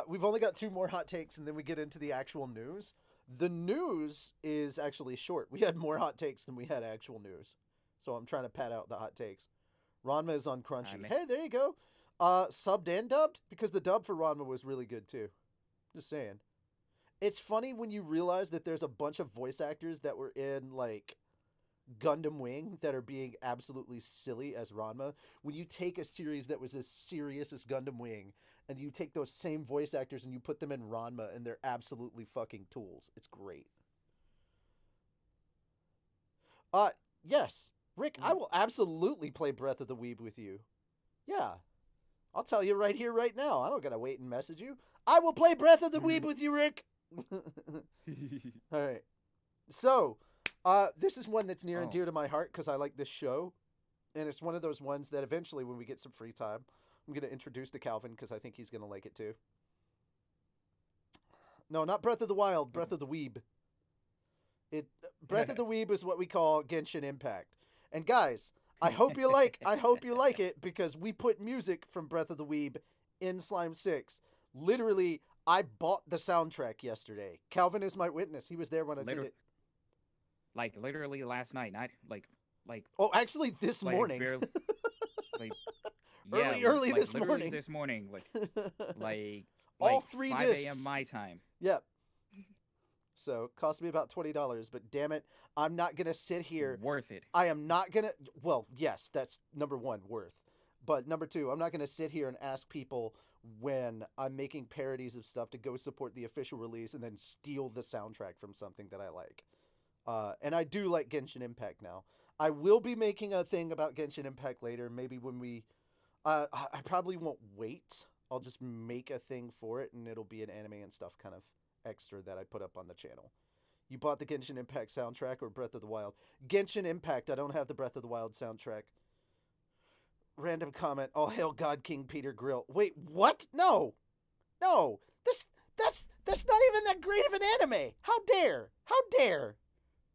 we've only got 2 more hot takes, and then we get into the actual news. The news is actually short. We had more hot takes than we had actual news, so I'm trying to pad out the hot takes. Ranma is on Crunchy. Hey, there you go. Subbed and dubbed, because the dub for Ranma was really good too. Just saying. It's funny when you realize that there's a bunch of voice actors that were in, like, Gundam Wing that are being absolutely silly as Ranma. When you take a series that was as serious as Gundam Wing, and you take those same voice actors and you put them in Ranma, and they're absolutely fucking tools. It's great. Yes. Rick, I will absolutely play Breath of the Weeb with you. Yeah. I'll tell you right here, right now. I don't gotta wait and message you. I will play Breath of the Weeb with you, Rick! Alright. So, this is one that's near and dear to my heart because I like this show. And it's one of those ones that eventually, when we get some free time, I'm going to introduce to Calvin because I think he's going to like it too. No, not Breath of the Wild, Breath of the Weeb. Breath of the Weeb is what we call Genshin Impact. And guys, I hope you like it because we put music from Breath of the Weeb in Slime 6. Literally, I bought the soundtrack yesterday. Calvin is my witness. He was there when I did it. like literally last night, not like Oh, actually, this like morning. barely, like yeah, Early like this literally morning. this morning, like All like 3 5 a.m. discs. my time. Yep. So it cost me about $20, but damn it, I'm not gonna sit here. Worth it. I am not gonna. Well, yes, that's number one, worth. But number two, I'm not gonna sit here and ask people when I'm making parodies of stuff to go support the official release and then steal the soundtrack from something that I like. And I do like Genshin Impact now. I will be making a thing about Genshin Impact later. Maybe when we, I probably won't wait. I'll just make a thing for it, and it'll be an anime and stuff kind of extra that I put up on the channel. You bought the Genshin Impact soundtrack or Breath of the Wild? Genshin Impact. I don't have the Breath of the Wild soundtrack. Random comment. All hail God King Peter Grill. Wait, what? No. That's not even that great of an anime. How dare?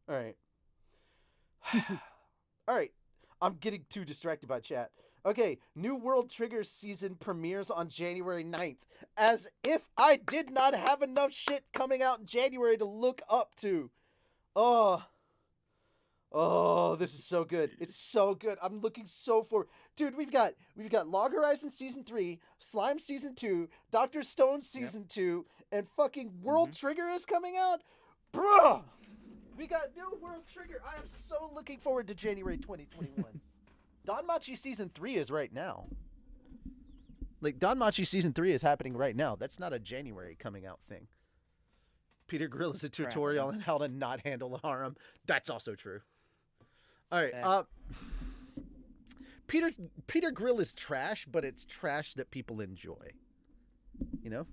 All right. All right. I'm getting too distracted by chat. Okay, New World Trigger season premieres on January 9th. As if I did not have enough shit coming out in January to look up to. Oh, this is so good. It's so good. I'm looking so forward. Dude, we've got Log Horizon Season 3, Slime Season 2, Dr. Stone Season 2, and fucking World Trigger is coming out? Bruh! We got New World Trigger. I am so looking forward to January 2021. Danmachi Season 3 is right now. Like, Danmachi Season 3 is happening right now. That's not a January coming out thing. Peter Grill is a tutorial on how to not handle a harem. That's also true. All right. Peter Grill is trash, but it's trash that people enjoy. You know?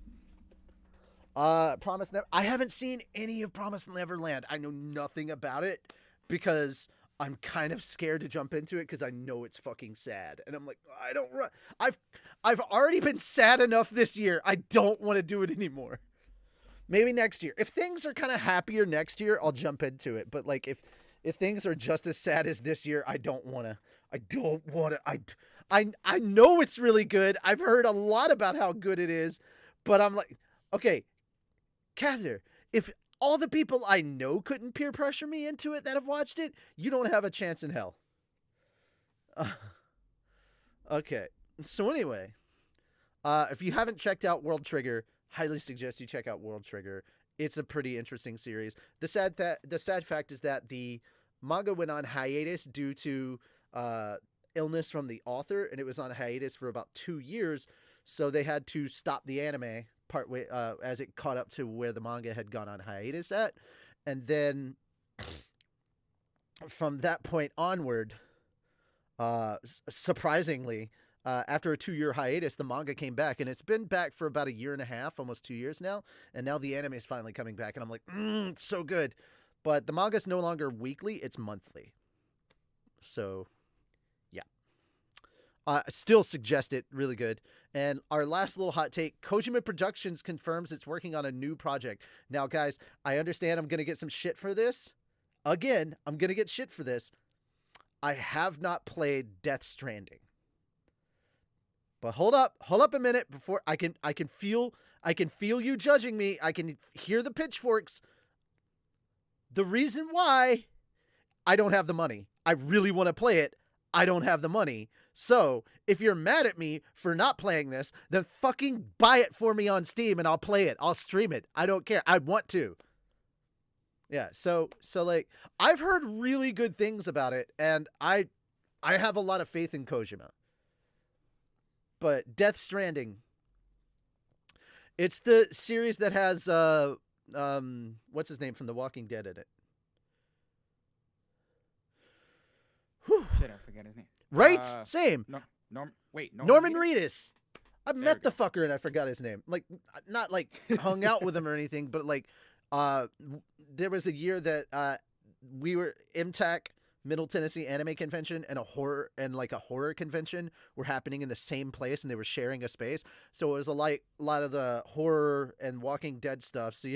Promise Never. I haven't seen any of Promise Neverland. I know nothing about it because I'm kind of scared to jump into it because I know it's fucking sad, and I'm like, I don't. I've already been sad enough this year. I don't want to do it anymore. Maybe next year. If things are kind of happier next year, I'll jump into it. But like if things are just as sad as this year, I don't want to. I know it's really good. I've heard a lot about how good it is, but I'm like, okay, Cather, if all the people I know couldn't peer pressure me into it that have watched it, you don't have a chance in hell. Okay. So anyway, if you haven't checked out World Trigger, highly suggest you check out World Trigger. It's a pretty interesting series. The sad fact is that the manga went on hiatus due to illness from the author, and it was on hiatus for about 2 years, so they had to stop the anime partway as it caught up to where the manga had gone on hiatus at. And then from that point onward, surprisingly, after a 2-year hiatus, the manga came back, and it's been back for about 1.5 years, almost 2 years now. And now the anime is finally coming back, and I'm like, it's so good. But the manga is no longer weekly, it's monthly. So yeah, still suggest it, really good. And our last little hot take, Kojima Productions confirms it's working on a new project. Now guys, I understand I'm gonna get some shit for this. Again, I'm gonna get shit for this. I have not played Death Stranding. But hold up a minute before I can feel you judging me. I can hear the pitchforks. The reason why I don't have the money. I really want to play it. I don't have the money. So, if you're mad at me for not playing this, then fucking buy it for me on Steam and I'll play it. I'll stream it. I don't care. I want to. Yeah, so like I've heard really good things about it, and I have a lot of faith in Kojima. But Death Stranding, it's the series that has what's his name from The Walking Dead in it. Whew. Shit, I forgot his name. Right? Same. Norman Reedus. I met the fucker and I forgot his name. Like, not like hung out with him or anything, but like, there was a year that we were MTAC, Middle Tennessee Anime Convention, and a horror convention were happening in the same place, and they were sharing a space. So it was a lot of the horror and Walking Dead stuff. So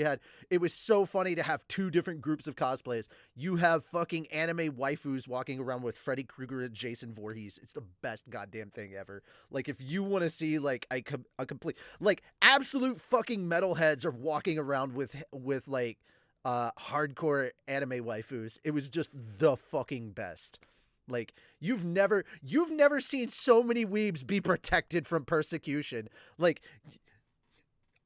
it was so funny to have 2 different groups of cosplays. You have fucking anime waifus walking around with Freddy Krueger and Jason Voorhees. It's the best goddamn thing ever. Like, if you want to see like a complete, like, absolute fucking metalheads are walking around with like hardcore anime waifus. It was just the fucking best. Like you've never seen so many weebs be protected from persecution. Like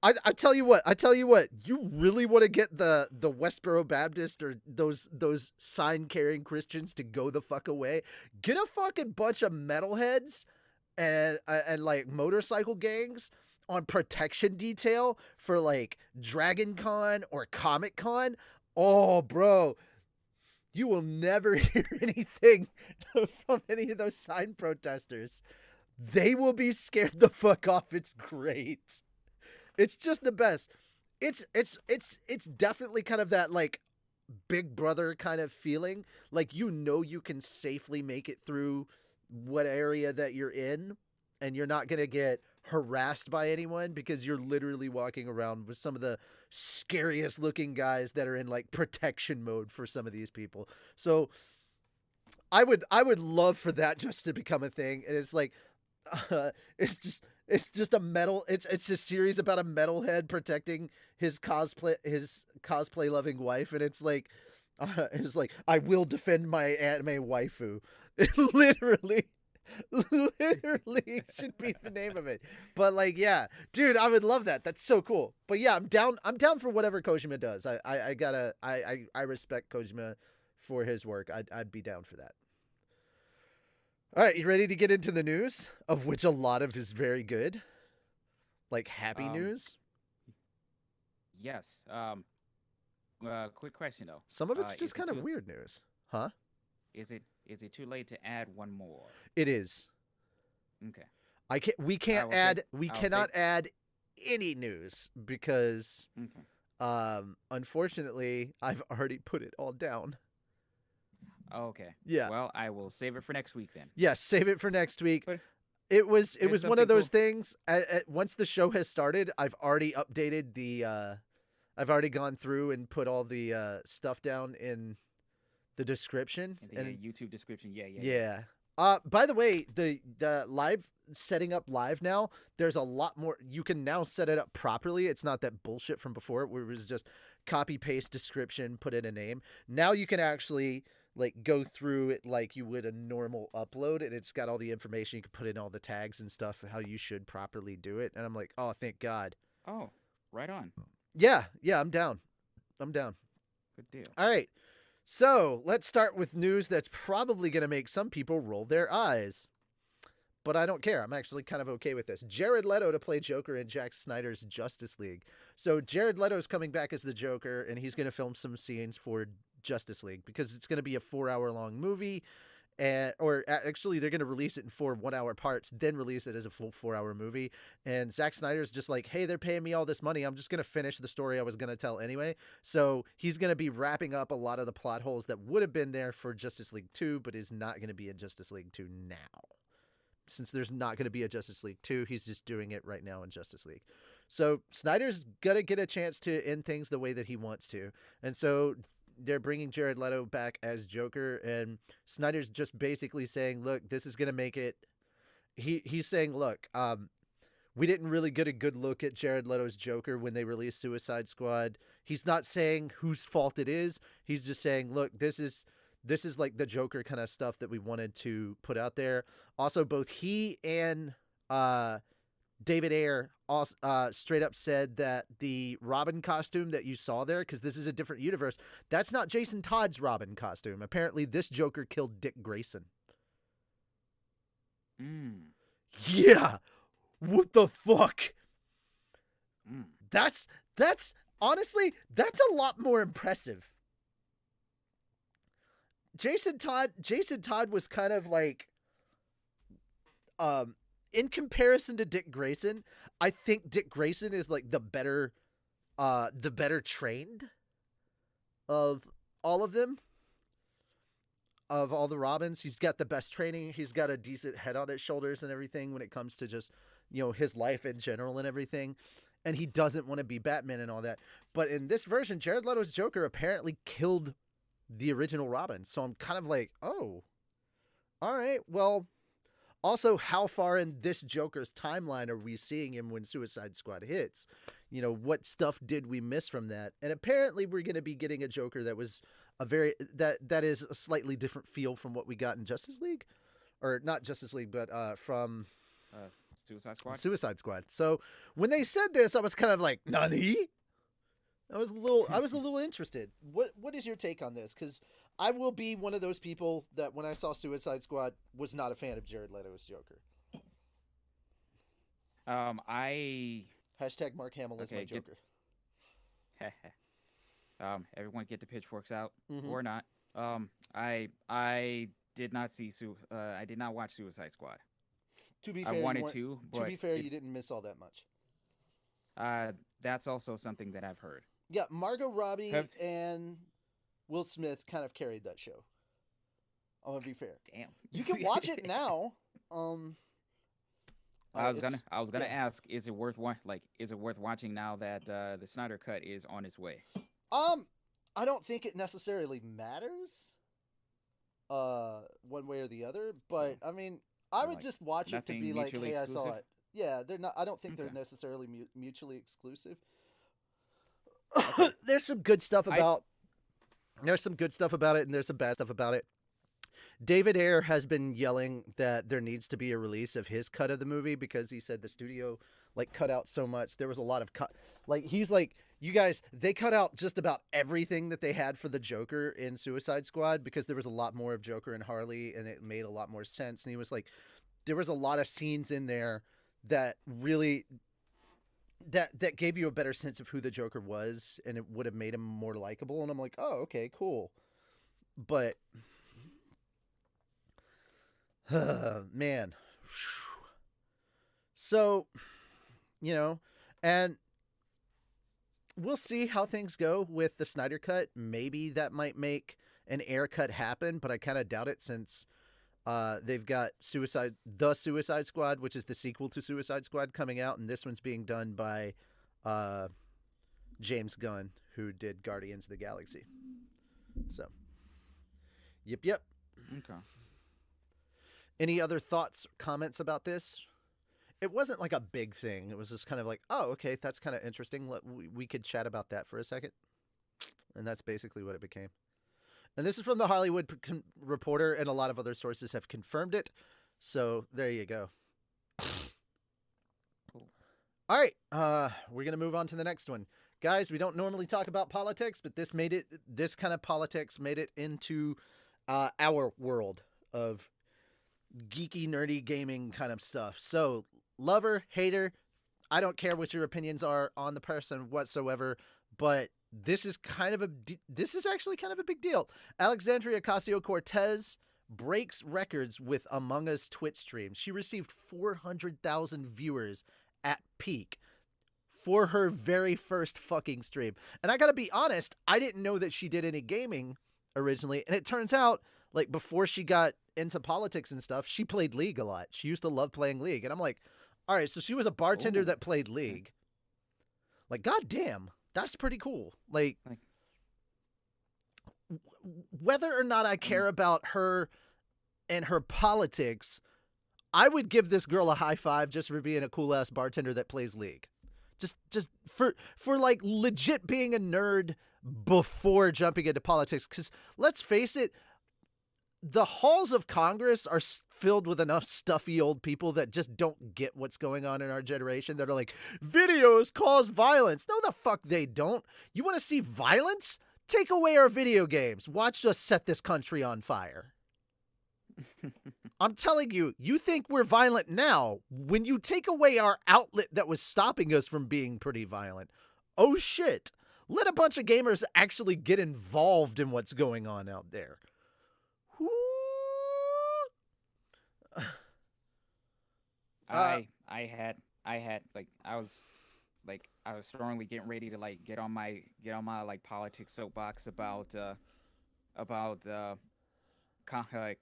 I tell you what, you really want to get the Westboro Baptist or those sign carrying Christians to go the fuck away. Get a fucking bunch of metalheads and like motorcycle gangs on protection detail for like Dragon Con or Comic Con. Oh, bro, you will never hear anything from any of those sign protesters. They will be scared the fuck off. It's great. It's just the best. It's definitely kind of that like Big Brother kind of feeling. Like you can safely make it through what area that you're in, and you're not gonna get harassed by anyone because you're literally walking around with some of the scariest looking guys that are in like protection mode for some of these people. So I would love for that just to become a thing. And it's like it's just a metal. It's a series about a metalhead protecting his cosplay loving wife, and it's like I will defend my anime waifu. It literally should be the name of it. But like, yeah, dude, I would love that. That's so cool. But yeah, I'm down for whatever Kojima does. I respect Kojima for his work. I'd be down for that. All right, you ready to get into the news, of which a lot of is very good? Like happy news? Yes. Quick question though. Some of it's just kind of weird news. Huh? Is it too late to add one more? It is. Okay. We cannot add any news because unfortunately I've already put it all down. Okay. Yeah. Well, I will save it for next week then. Yes, save it for next week. But it was one of those cool. things. Once the show has started, I've already updated I've already gone through and put all the stuff down in the description in the YouTube description. Yeah. By the way, the live setting up live now, there's a lot more. You can now set it up properly. It's not that bullshit from before where it was just copy paste description, put in a name. Now you can actually like go through it like you would a normal upload, and it's got all the information. You can put in all the tags and stuff, how you should properly do it. And I'm like, oh, thank God. Oh, right on. Yeah, I'm down. Good deal. All right. So let's start with news that's probably going to make some people roll their eyes. But I don't care. I'm actually kind of okay with this. Jared Leto to play Joker in Zack Snyder's Justice League. So Jared Leto's coming back as the Joker, and he's going to film some scenes for Justice League because it's going to be a 4-hour-long movie. Or actually, they're going to release it in 4 one-hour parts, then release it as a full 4-hour movie. And Zack Snyder's just like, hey, they're paying me all this money. I'm just going to finish the story I was going to tell anyway. So he's going to be wrapping up a lot of the plot holes that would have been there for Justice League 2, but is not going to be in Justice League 2 now. Since there's not going to be a Justice League 2, he's just doing it right now in Justice League. So Snyder's going to get a chance to end things the way that he wants to. And so they're bringing Jared Leto back as Joker, and Snyder's just basically saying, look, this is going to make it. He's saying, look, we didn't really get a good look at Jared Leto's Joker when they released Suicide Squad. He's not saying whose fault it is. He's just saying, look, this is like the Joker kind of stuff that we wanted to put out there. Also, both he and David Ayer straight up said that the Robin costume that you saw there, because this is a different universe, that's not Jason Todd's Robin costume. Apparently, this Joker killed Dick Grayson. Yeah. What the fuck? That's honestly, that's a lot more impressive. Jason Todd was kind of like, in comparison to Dick Grayson, I think Dick Grayson is like the better trained of all of them. Of all the Robins, he's got the best training. He's got a decent head on his shoulders and everything when it comes to just, his life in general and everything. And he doesn't want to be Batman and all that. But in this version, Jared Leto's Joker apparently killed the original Robin. So I'm kind of like, oh, all right. Well, also, how far in this Joker's timeline are we seeing him when Suicide Squad hits? what stuff did we miss from that? And apparently we're going to be getting a Joker that was that is a slightly different feel from what we got in Justice League, or not Justice League, but from Suicide Squad. Suicide Squad. So when they said this, I was kind of like, "Nani?" I was a little interested. What is your take on this? Because I will be one of those people that when I saw Suicide Squad was not a fan of Jared Leto's Joker. I Hashtag Mark Hamill is my Joker. Everyone get the pitchforks out Mhm. or not. I did not see I did not watch Suicide Squad. To be I fair, wanted to, but to be fair, you didn't miss all that much. That's also something that I've heard. Yeah, Margot Robbie and Will Smith kind of carried that show. I'm gonna be fair. Damn. You can watch it now. I was gonna ask, is it worth watching now that the Snyder Cut is on its way? I don't think it necessarily matters, one way or the other. But I mean, I would just watch it to be like, hey, I saw it. Yeah, they're not. I don't think they're necessarily mutually exclusive. There's some good stuff about. There's some good stuff about it, and there's some bad stuff about it. David Ayer has been yelling that there needs to be a release of his cut of the movie because he said the studio cut out so much. There was a lot of cut. He's like, you guys, they cut out just about everything that they had for the Joker in Suicide Squad because there was a lot more of Joker and Harley, and it made a lot more sense. And he was like, there was a lot of scenes in there that really that gave you a better sense of who the Joker was, and it would have made him more likable. And I'm like, oh, okay, cool. But man, so and we'll see how things go with the Snyder Cut. Maybe that might make an Ayer cut happen, but I kind of doubt it since they've got The Suicide Squad, which is the sequel to Suicide Squad, coming out, and this one's being done by James Gunn, who did Guardians of the Galaxy. So, yep. Okay. Any other thoughts, comments about this? It wasn't like a big thing. It was just kind of like, oh, okay, that's kind of interesting. We could chat about that for a second. And that's basically what it became. And this is from the Hollywood Reporter, and a lot of other sources have confirmed it. So there you go. Cool. All right, we're going to move on to the next one. Guys, we don't normally talk about politics, but this kind of politics made it into our world of geeky, nerdy gaming kind of stuff. So, lover, hater, I don't care what your opinions are on the person whatsoever, but this is actually kind of a big deal. Alexandria Ocasio-Cortez breaks records with Among Us Twitch stream. She received 400,000 viewers at peak for her very first fucking stream. And I gotta be honest, I didn't know that she did any gaming originally, and it turns out, before she got into politics and stuff, she played League a lot. She used to love playing League. And I'm like, all right, so she was a bartender that played League. Goddamn, that's pretty cool. Whether or not I care about her and her politics, I would give this girl a high five just for being a cool ass bartender that plays League. Just for legit being a nerd before jumping into politics. Because let's face it, the halls of Congress are filled with enough stuffy old people that just don't get what's going on in our generation. That are like, videos cause violence. No, the fuck they don't. You want to see violence? Take away our video games. Watch us set this country on fire. I'm telling you, you think we're violent now. When you take away our outlet that was stopping us from being pretty violent, oh shit. Let a bunch of gamers actually get involved in what's going on out there. I was strongly getting ready to get on my politics soapbox about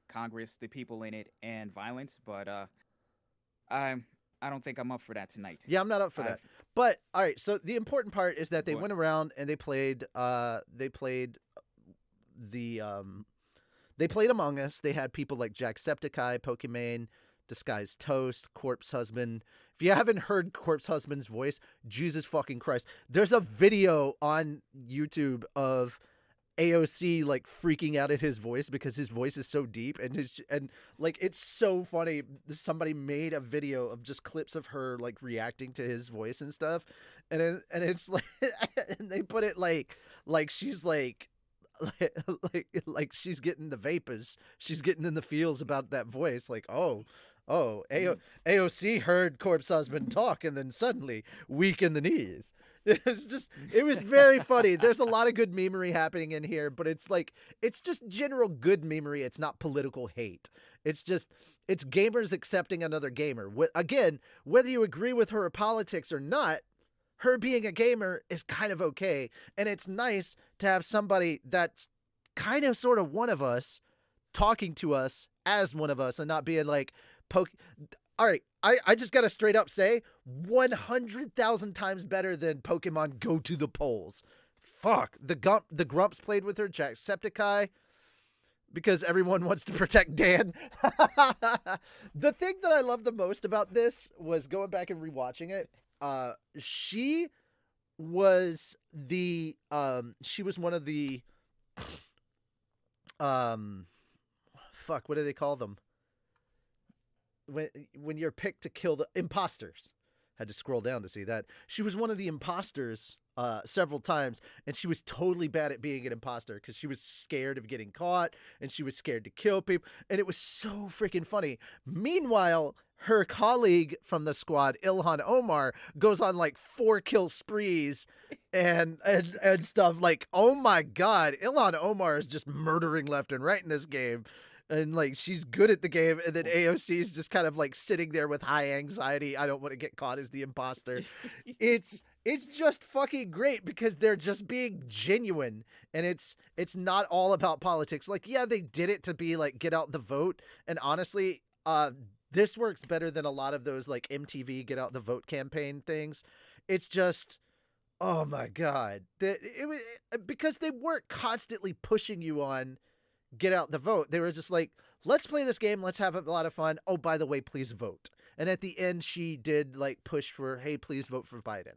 Congress, the people in it, and violence, but I don't think I'm up for that tonight. Yeah, I'm not up for that. But all right, so the important part is that they went around and they played Among Us. They had people like Jacksepticeye, Pokimane, Disguised Toast, Corpse Husband. If you haven't heard Corpse Husband's voice, Jesus fucking Christ. There's a video on YouTube of AOC like freaking out at his voice because his voice is so deep and like it's so funny. Somebody made a video of just clips of her like reacting to his voice and stuff, and it's like and they put it like she's like she's getting the vapors, she's getting in the feels about that voice, like AOC heard Corpse Husband talk and then suddenly weak in the knees. It was very funny. There's a lot of good memery happening in here, but it's just general good memery. It's not political hate. It's gamers accepting another gamer. Again, whether you agree with her politics or not, her being a gamer is kind of okay. And it's nice to have somebody that's kind of sort of one of us talking to us as one of us and not being like, all right, I just got to straight up say 100,000 times better than Pokemon Go to the Polls. Fuck. The Grumps played with her, Jacksepticeye, because everyone wants to protect Dan. The thing that I love the most about this was going back and rewatching it. She was one of the fuck, what do they call them? When you're picked to kill the imposters. Had to scroll down to see that. She was one of the imposters several times, and she was totally bad at being an imposter because she was scared of getting caught and she was scared to kill people, and it was so freaking funny. Meanwhile, her colleague from the squad, Ilhan Omar, goes on like 4 kill sprees and stuff. Like, oh my god, Ilhan Omar is just murdering left and right in this game. And like she's good at the game, and then AOC is just kind of like sitting there with high anxiety. I don't want to get caught as the imposter. It's just fucking great because they're just being genuine, and it's not all about politics. Like, yeah, they did it to be like get out the vote, and honestly, this works better than a lot of those like MTV get out the vote campaign things. It's just, oh my god, because they weren't constantly pushing you on get out the vote. They were just like, let's play this game, let's have a lot of fun. Oh, by the way, please vote. And at the end, she did like push for, hey, please vote for Biden.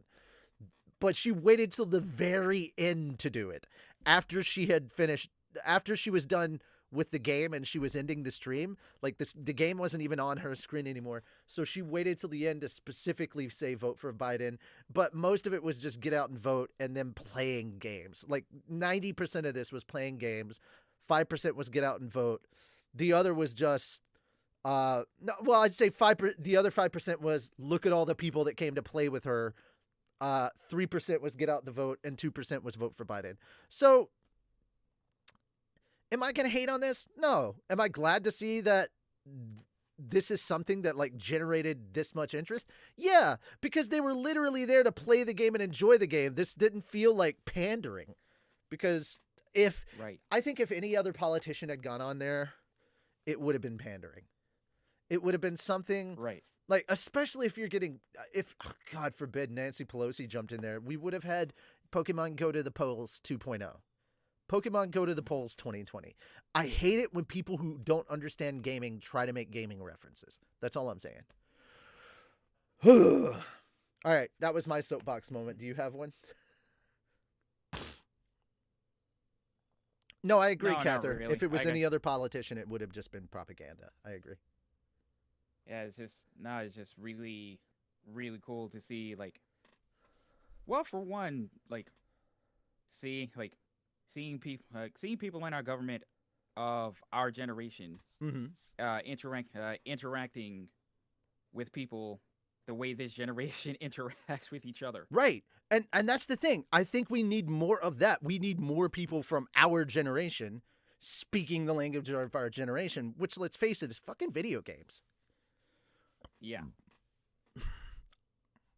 But she waited till the very end to do it. After she had finished, after she was done with the game and she was ending the stream, like the game wasn't even on her screen anymore. So she waited till the end to specifically say vote for Biden. But most of it was just get out and vote and then playing games. Like 90% of this was playing games. 5% was get out and vote. The other was just, no, well, I'd say 5%. The other 5% was look at all the people that came to play with her. 3% was get out the vote, and 2% was vote for Biden. So, am I going to hate on this? No. Am I glad to see that this is something that like generated this much interest? Yeah, because they were literally there to play the game and enjoy the game. This didn't feel like pandering, because I think if any other politician had gone on there, it would have been pandering. It would have been something like, especially if you're getting, oh, God forbid Nancy Pelosi jumped in there, we would have had Pokemon Go to the Polls 2.0. Pokemon Go to the Polls 2020. I hate it when people who don't understand gaming try to make gaming references. That's all I'm saying. All right, that was my soapbox moment. Do you have one? No, I agree, Cather. Really. If it was any other politician, it would have just been propaganda. I agree. Yeah, it's just really, really cool to see, like, well, for one, like, seeing people in our government of our generation interacting with people the way this generation interacts with each other. Right. And that's the thing. I think we need more of that. We need more people from our generation speaking the language of our generation, which, let's face it, is fucking video games. Yeah.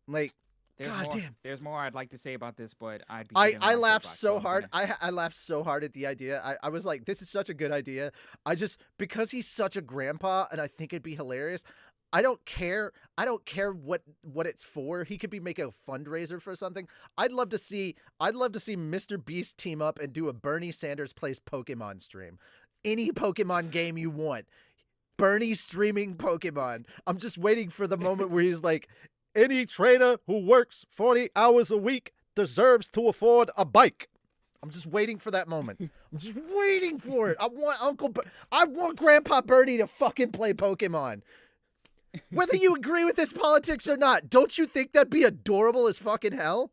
Like, damn. There's more I'd like to say about this, but I laughed so hard. I laughed so hard at the idea. I was like, this is such a good idea. Because he's such a grandpa, and I think it'd be hilarious. I don't care what it's for. He could be making a fundraiser for something. I'd love to see Mr. Beast team up and do a Bernie Sanders plays Pokemon stream. Any Pokemon game you want. Bernie streaming Pokemon. I'm just waiting for the moment where he's like, any trainer who works 40 hours a week deserves to afford a bike. I'm just waiting for that moment. I'm just waiting for it. I want Grandpa Bernie to fucking play Pokemon. Whether you agree with his politics or not, don't you think that'd be adorable as fucking hell?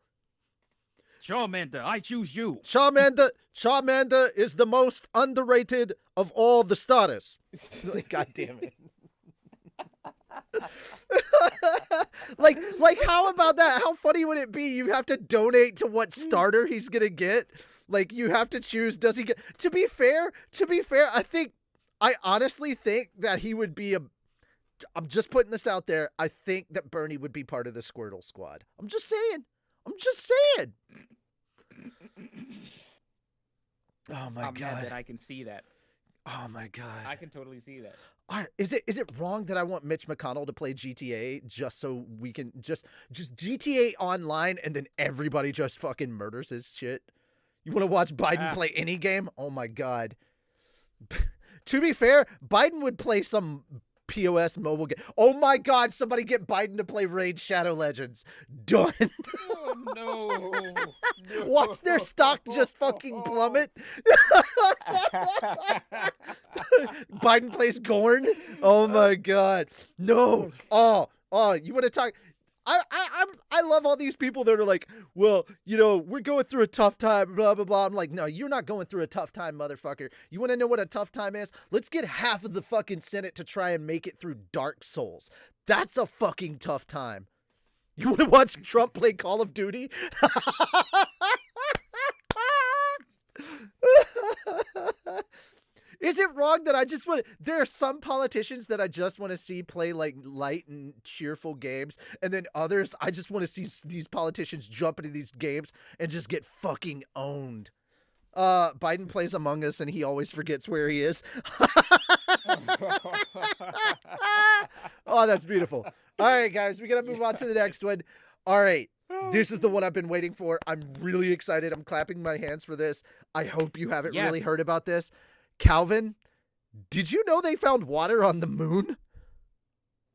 Charmander, I choose you. Charmander is the most underrated of all the starters. God damn it. like how about that? How funny would it be? You have to donate to what starter he's gonna get. Like, you have to choose, does he get... To be fair, I honestly think that he would be I'm just putting this out there. I think that Bernie would be part of the Squirtle squad. I'm just saying. Oh my God. I'm mad that I can see that. Oh my God. I can totally see that. Is it wrong that I want Mitch McConnell to play GTA just so we can just GTA online and then everybody just fucking murders his shit? You want to watch Biden play any game? Oh my God. To be fair, Biden would play some POS mobile game. Oh my God, somebody get Biden to play Raid Shadow Legends. Done. Oh no. Watch their stock just fucking plummet. Biden plays Gorn. Oh my God. No. Oh, you want to talk? I love all these people that are like, well, you know, we're going through a tough time, blah, blah, blah. I'm like, no, you're not going through a tough time, motherfucker. You want to know what a tough time is? Let's get half of the fucking Senate to try and make it through Dark Souls. That's a fucking tough time. You want to watch Trump play Call of Duty? Is it wrong that I just want to... There are some politicians that I just want to see play like light and cheerful games, and then others I just want to see these politicians jump into these games and just get fucking owned. Biden plays Among Us and he always forgets where he is. Oh, that's beautiful. All right, guys, we got to move on to the next one. All right. This is the one I've been waiting for. I'm really excited. I'm clapping my hands for this. I hope you haven't really heard about this. Calvin, did you know they found water on the moon?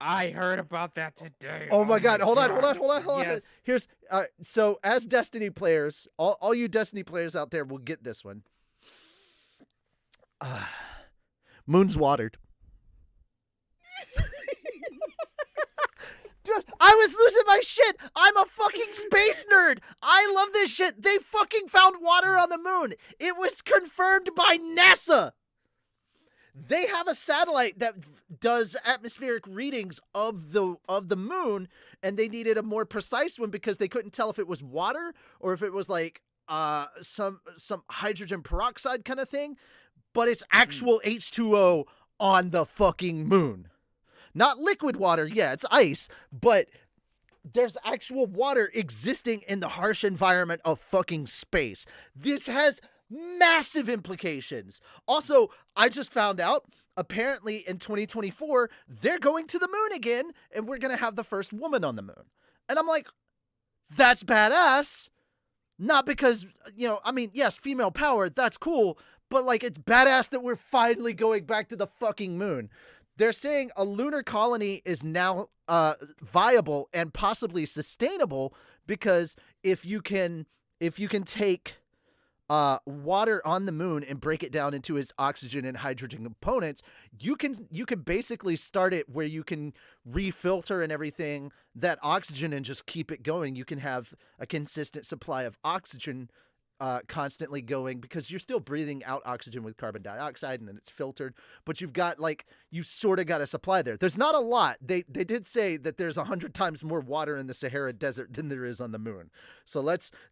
I heard about that today. Oh my God. Hold on. Yes. Here's, so as Destiny players, all you Destiny players out there will get this one. Moon's watered. Dude, I was losing my shit. I'm a fucking space nerd. I love this shit. They fucking found water on the moon. It was confirmed by NASA. They have a satellite that does atmospheric readings of the moon, and they needed a more precise one because they couldn't tell if it was water or if it was like some hydrogen peroxide kind of thing. But it's actual H2O on the fucking moon. Not liquid water, yeah, it's ice, but there's actual water existing in the harsh environment of fucking space. This has massive implications. Also, I just found out, apparently in 2024, they're going to the moon again, and we're gonna have the first woman on the moon. And I'm like, that's badass. Not because, you know, I mean, yes, female power, that's cool, but like, it's badass that we're finally going back to the fucking moon. They're saying a lunar colony is now viable and possibly sustainable because if you can take water on the moon and break it down into its oxygen and hydrogen components, you can basically start it where you can refilter and everything that oxygen and just keep it going. You can have a consistent supply of oxygen constantly going because you're still breathing out oxygen with carbon dioxide and then it's filtered, but you've got you sort of got a supply there. There's not a lot. They did say that there's 100 times more water in the Sahara Desert than there is on the moon. So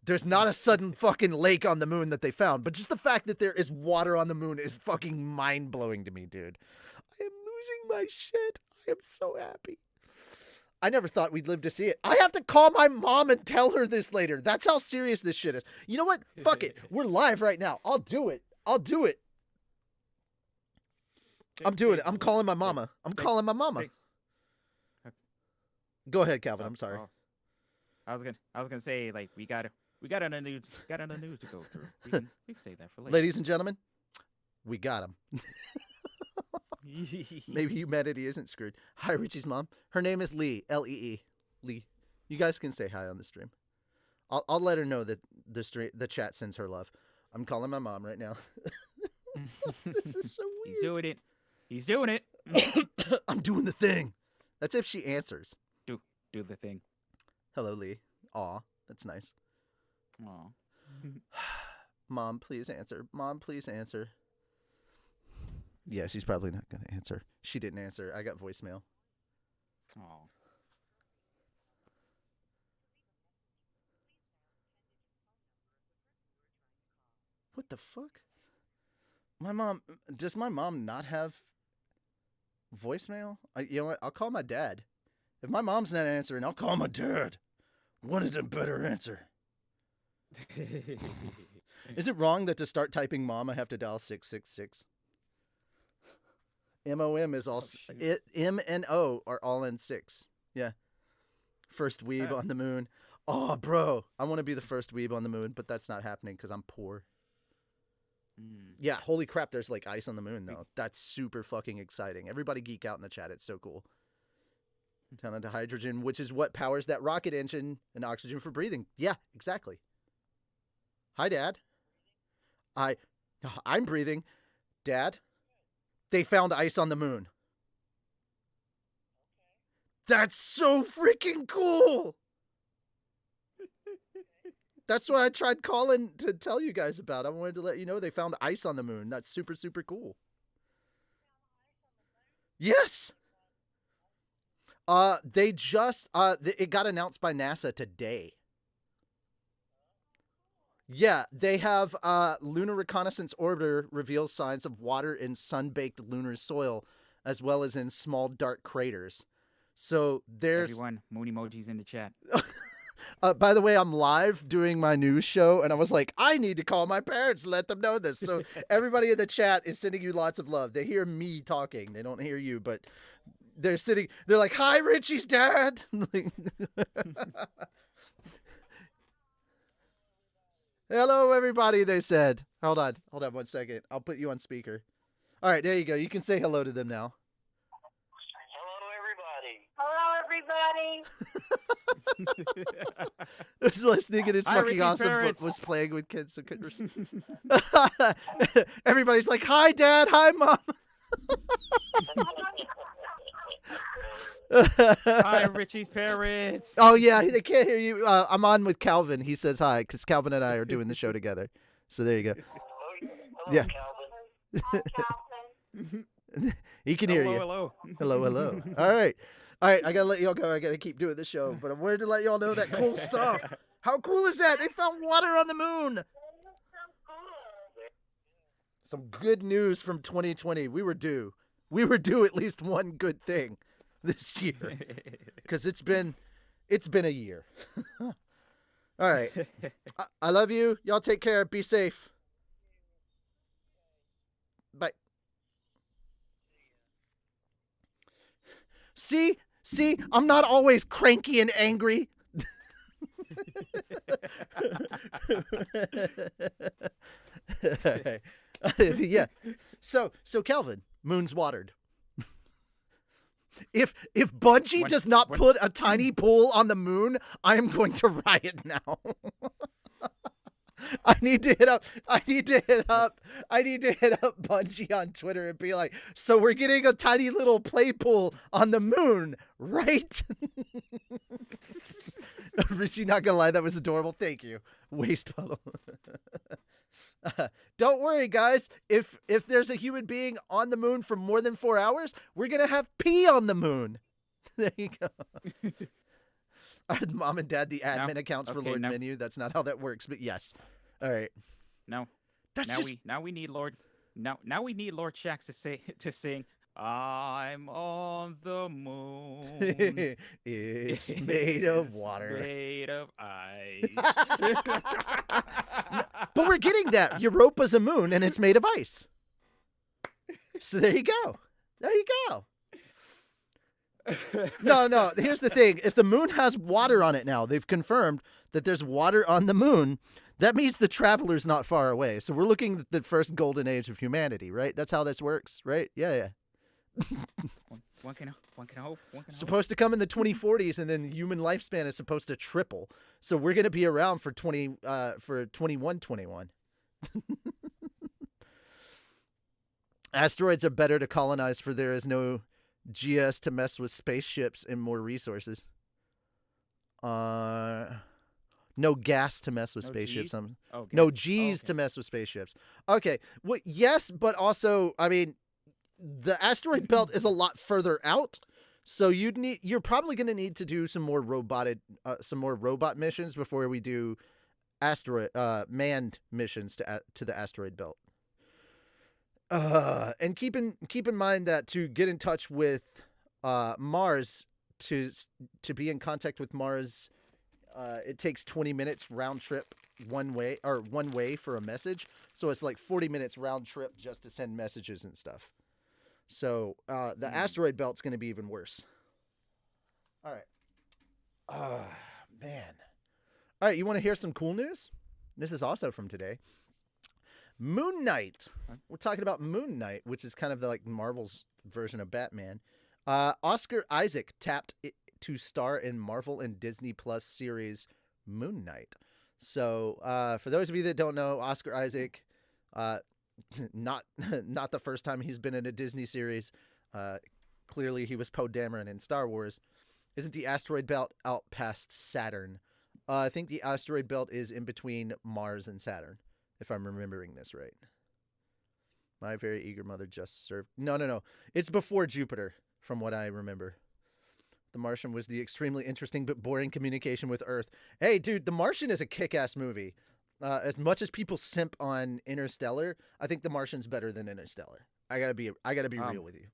there's not a sudden fucking lake on the moon that they found, but just the fact that there is water on the moon is fucking mind blowing to me, dude. I am losing my shit. I am so happy. I never thought we'd live to see it. I have to call my mom and tell her this later. That's how serious this shit is. You know what? Fuck it. We're live right now. I'll do it. I'm doing it. I'm calling my mama. Go ahead, Calvin. I'm sorry. I was gonna say, like, we got another news to go through. We can say that for later. Ladies and gentlemen, we got him. Maybe humanity isn't screwed. Hi, Richie's mom. Her name is Lee. Lee. Lee. You guys can say hi on the stream. I'll let her know that the chat sends her love. I'm calling my mom right now. This is so weird. He's doing it. He's doing it. I'm doing the thing. That's if she answers. Do the thing. Hello, Lee. Aw, that's nice. Aw. Mom, please answer. Mom, please answer. Yeah, she's probably not going to answer. She didn't answer. I got voicemail. Aw. What the fuck? Does my mom not have voicemail? You know what? I'll call my dad. If my mom's not answering, I'll call my dad. One of them better answer. Is it wrong that to start typing mom, I have to dial 666? MOM is all... M and O are all in 6. Yeah. First weeb on the moon. Oh, bro. I want to be the first weeb on the moon, but that's not happening because I'm poor. Yeah, holy crap, there's like ice on the moon, though. That's super fucking exciting. Everybody geek out in the chat. It's so cool. Down into hydrogen, which is what powers that rocket engine, and oxygen for breathing. Yeah, exactly. Hi, Dad. I'm breathing. Dad, they found ice on the moon. That's so freaking cool! That's what I tried calling to tell you guys about. I wanted to let you know they found ice on the moon. That's super, super cool. Yes! They just, it got announced by NASA today. Yeah, they have, Lunar Reconnaissance Orbiter reveals signs of water in sun-baked lunar soil, as well as in small dark craters. So there's... Everyone, moon emojis in the chat. By the way, I'm live doing my news show, and I was like, I need to call my parents and let them know this. So everybody in the chat is sending you lots of love. They hear me talking. They don't hear you, but they're like, hi, Richie's dad. Hello, everybody, they said. Hold on 1 second. I'll put you on speaker. All right, there you go. You can say hello to them now. Was listening and it's fucking awesome, but was playing with kids, so couldn't. Everybody's like, "Hi, Dad. Hi, Mom." Hi, Richie's parents. Oh yeah, they can't hear you. I'm on with Calvin. He says hi because Calvin and I are doing the show together. So there you go. Yeah. Hi, Calvin. He can hear you. Hello. Hello. All right, I gotta let y'all go. I gotta keep doing the show, but I wanted to let y'all know that cool stuff. How cool is that? They found water on the moon. Some good news from 2020. We were due at least one good thing this year, because it's been a year. All right, I love you. Y'all take care. Be safe. Bye. See, I'm not always cranky and angry. Yeah. So Kelvin, moon's watered. If Bungie does not put a tiny pool on the moon, I am going to riot now. I need to hit up Bungie on Twitter and be like, so we're getting a tiny little play pool on the moon, right? Richie, not gonna lie, that was adorable. Thank you. Waste puddle. Don't worry, guys. If there's a human being on the moon for more than 4 hours, we're gonna have pee on the moon. There you go. Are Mom and Dad the admin accounts for Lord Menu? That's not how that works, but yes. All right. No. Now we need Lord Shax to sing. I'm on the moon. It's made of water. Made of ice. But we're getting that. Europa's a moon and it's made of ice. So there you go. No. Here's the thing. If the moon has water on it now, they've confirmed that there's water on the moon. That means the traveler's not far away. So we're looking at the first golden age of humanity, right? That's how this works, right? Yeah. One can hope. Supposed to come in the 2040s, and then the human lifespan is supposed to triple. So we're gonna be around for 2121. Asteroids are better to colonize, for there is no GS to mess with spaceships and more resources. No gas to mess with No spaceships. Gs? Oh, No gas. G's Okay. to mess with spaceships. Okay. Well, yes, but also, I mean, the asteroid belt is a lot further out, so you're probably going to need to do some more robot missions before we do manned missions to the asteroid belt. And keep in mind that to get in touch with Mars, to be in contact with Mars, it takes 20 minutes round trip one way for a message. So it's like 40 minutes round trip just to send messages and stuff. So the asteroid belt's going to be even worse. All right. Man. All right, you want to hear some cool news? This is also from today. Moon Knight. We're talking about Moon Knight, which is kind of like Marvel's version of Batman. Oscar Isaac tapped to star in Marvel and Disney Plus series Moon Knight. So for those of you that don't know, Oscar Isaac, not the first time he's been in a Disney series. Clearly he was Poe Dameron in Star Wars. Isn't the asteroid belt out past Saturn? I think the asteroid belt is in between Mars and Saturn, if I'm remembering this right. My very eager mother just served. No. It's before Jupiter, from what I remember. The Martian was the extremely interesting but boring communication with Earth. Hey, dude, The Martian is a kick-ass movie. As much as people simp on Interstellar, I think The Martian's better than Interstellar. I gotta be real with you.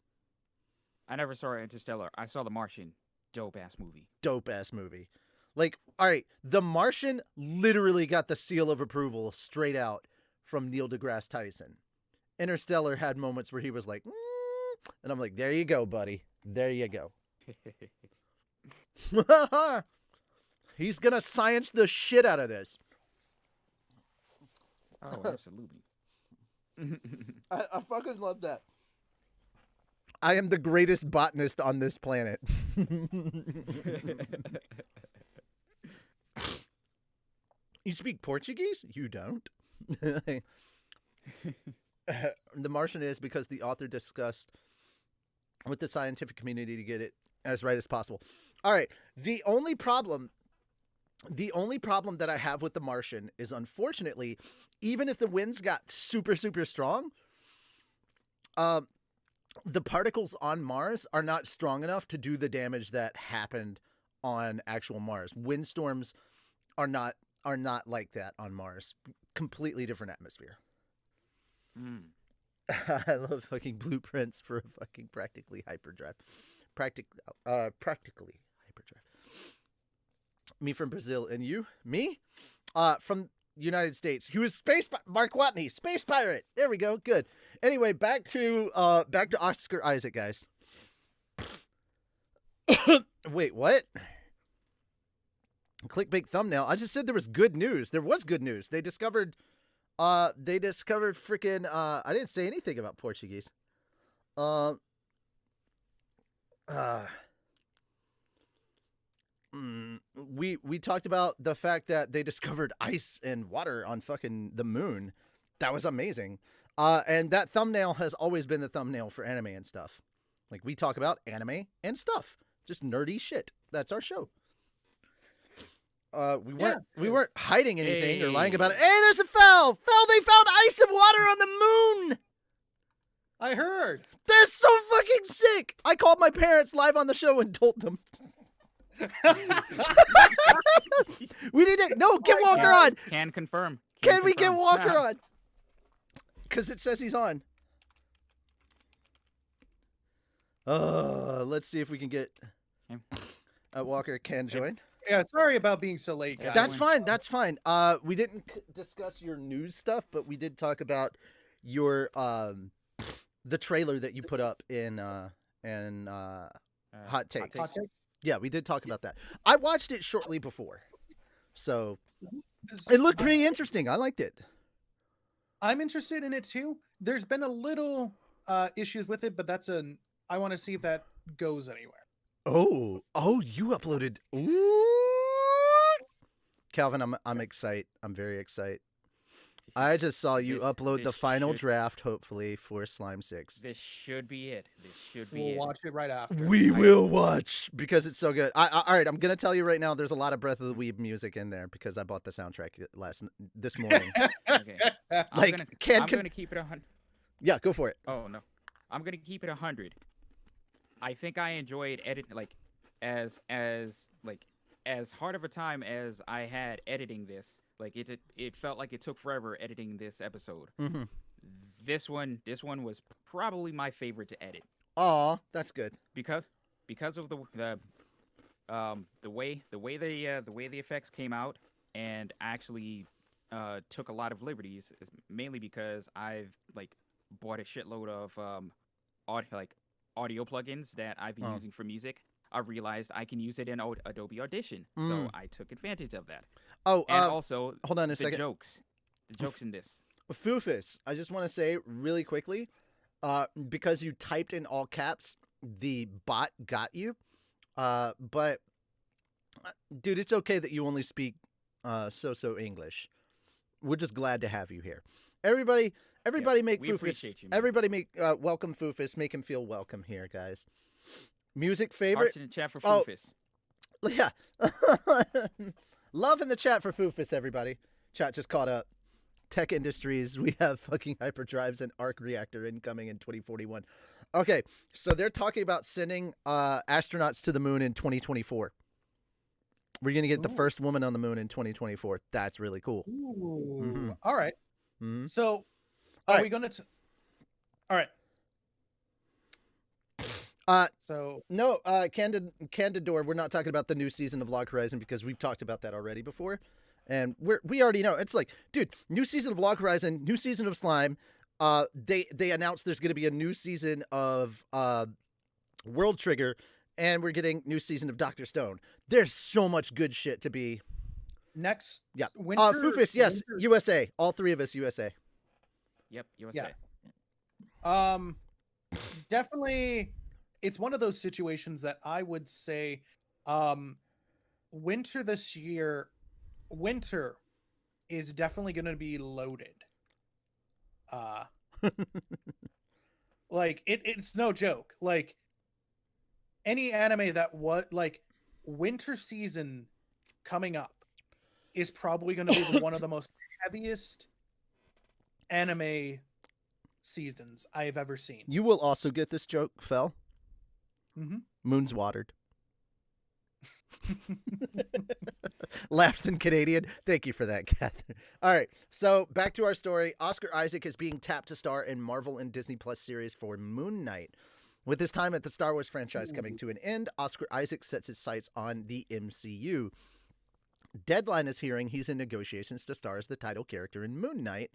I never saw Interstellar. I saw The Martian. Dope ass movie. Dope-ass movie. Like, all right, The Martian literally got the seal of approval straight out from Neil deGrasse Tyson. Interstellar had moments where he was like, and I'm like, there you go, buddy. There you go. He's gonna science the shit out of this. Oh, absolutely. I fucking love that. I am the greatest botanist on this planet. You speak Portuguese? You don't. The Martian is because the author discussed with the scientific community to get it as right as possible. All right. The only problem that I have with The Martian is, unfortunately, even if the winds got super, super strong, the particles on Mars are not strong enough to do the damage that happened on actual Mars. Windstorms are not like that on Mars. Completely different atmosphere. I love fucking blueprints for a fucking practically hyperdrive. Practically hyperdrive. Me from Brazil, and you? Me? From United States. He was Mark Watney, space pirate. There we go. Good. Anyway, back to Oscar Isaac, guys. Wait, what? Clickbait thumbnail. I just said there was good news. There was good news. They discovered freaking I didn't say anything about Portuguese. We talked about the fact that they discovered ice and water on fucking the moon. That was amazing. And that thumbnail has always been the thumbnail for anime and stuff. Like, we talk about anime and stuff. Just nerdy shit. That's our show. We weren't hiding anything or lying about it. Hey, there's a Fel! They found ice and water on the moon! I heard. They're so fucking sick! I called my parents live on the show and told them. We need to... No, get Walker on! Can confirm. Can we get Walker on? Because it says he's on. Let's see if we can get... Walker can join. Yeah, sorry about being so late, guys. That's fine. That's fine. We didn't discuss your news stuff, but we did talk about your the trailer that you put up in Hot Takes. Hot Takes? Yeah, we did talk about that. I watched it shortly before, so it looked pretty interesting. I liked it. I'm interested in it too. There's been a little issues with it, but that's I want to see if that goes anywhere. Oh, you uploaded. Ooh. Calvin, I'm excited. I'm very excited. I just saw you upload the this final should- draft, hopefully, for Slime 6. This should be it. This should be We'll it. watch it right after. We will watch because it's so good. All right, I'm gonna tell you right now. There's a lot of Breath of the Weeb music in there because I bought the soundtrack this morning. Okay. Like, I'm gonna keep it 100. Yeah, go for it. Oh no, I'm gonna keep it 100. I think I enjoyed as hard of a time as I had editing this. Like it felt like it took forever editing this episode. Mm-hmm. This one was probably my favorite to edit Aw, that's good. because of the way the effects came out, and actually took a lot of liberties, mainly because I've bought a shitload of audio plugins that I've been using for music. I realized I can use it in Adobe Audition, so I took advantage of that. Oh, And also, hold on a the second. jokes in this. Foofus, I just want to say really quickly, because you typed in all caps, the bot got you. But dude, it's okay that you only speak so English. We're just glad to have you here. Everybody make we Foofus. appreciate you, man. Everybody make welcome Foofus. Make him feel welcome here, guys. Music favorite? Hearts in the chat for Oh. Foofus. Yeah. Love in the chat for Foofus, everybody. Chat just caught up. Tech Industries, we have fucking hyperdrives and arc reactor incoming in 2041. Okay, so they're talking about sending astronauts to the moon in 2024. We're going to get the first woman on the moon in 2024. That's really cool. Ooh. Mhm. All right. Mhm. So, All are right. we going to... All right. So, No, Candidor, we're not talking about the new season of Log Horizon because we've talked about that already before. And we already know. It's like, dude, new season of Log Horizon, new season of Slime. They announced there's going to be a new season of World Trigger, and we're getting new season of Dr. Stone. There's so much good shit to be. next... Yeah. Winter, Foofus, yes, winter- USA. All three of us, USA. Yep, USA. Yeah. Definitely, it's one of those situations that I would say, winter this year, winter is definitely going to be loaded. Like it's no joke. Like any anime that winter season coming up is probably going to be one of the most heaviest anime seasons I've ever seen. You will also get this joke, Fel. Mm-hmm. Moon's watered. Laughs in Canadian. Thank you for that, Catherine. All right, so back to our story. Oscar Isaac is being tapped to star in Marvel and Disney Plus series for Moon Knight. With his time at the Star Wars franchise coming to an end, Oscar Isaac sets his sights on the MCU. Deadline is hearing he's in negotiations to star as the title character in Moon Knight,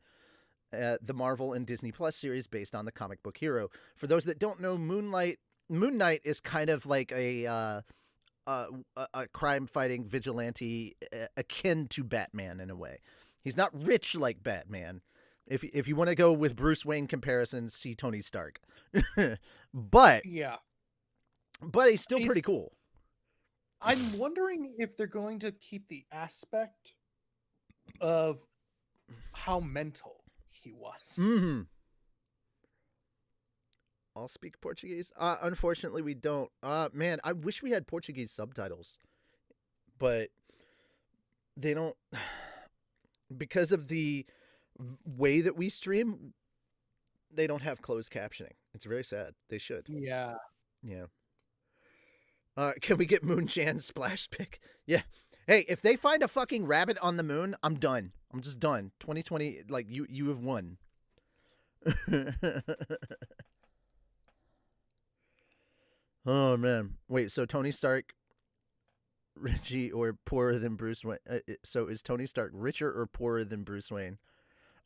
the Marvel and Disney Plus series based on the comic book hero. For those that don't know, Moon Knight is kind of like a crime-fighting vigilante akin to Batman in a way. He's not rich like Batman. If you want to go with Bruce Wayne comparisons, see Tony Stark. but Yeah. he's still pretty cool. I'm wondering if they're going to keep the aspect of how mental he was. Mm-hmm. I'll speak Portuguese. Unfortunately, we don't. Man, I wish we had Portuguese subtitles, but they don't. Because of the way that we stream, they don't have closed captioning. It's very sad. They should. Yeah. Yeah. Can we get Moon-chan splash pic? Yeah. Hey, if they find a fucking rabbit on the moon, I'm done. I'm just done. 2020, like, you have won. Oh, man. Wait, so Tony Stark, Richie, or poorer than Bruce Wayne? So is Tony Stark richer or poorer than Bruce Wayne?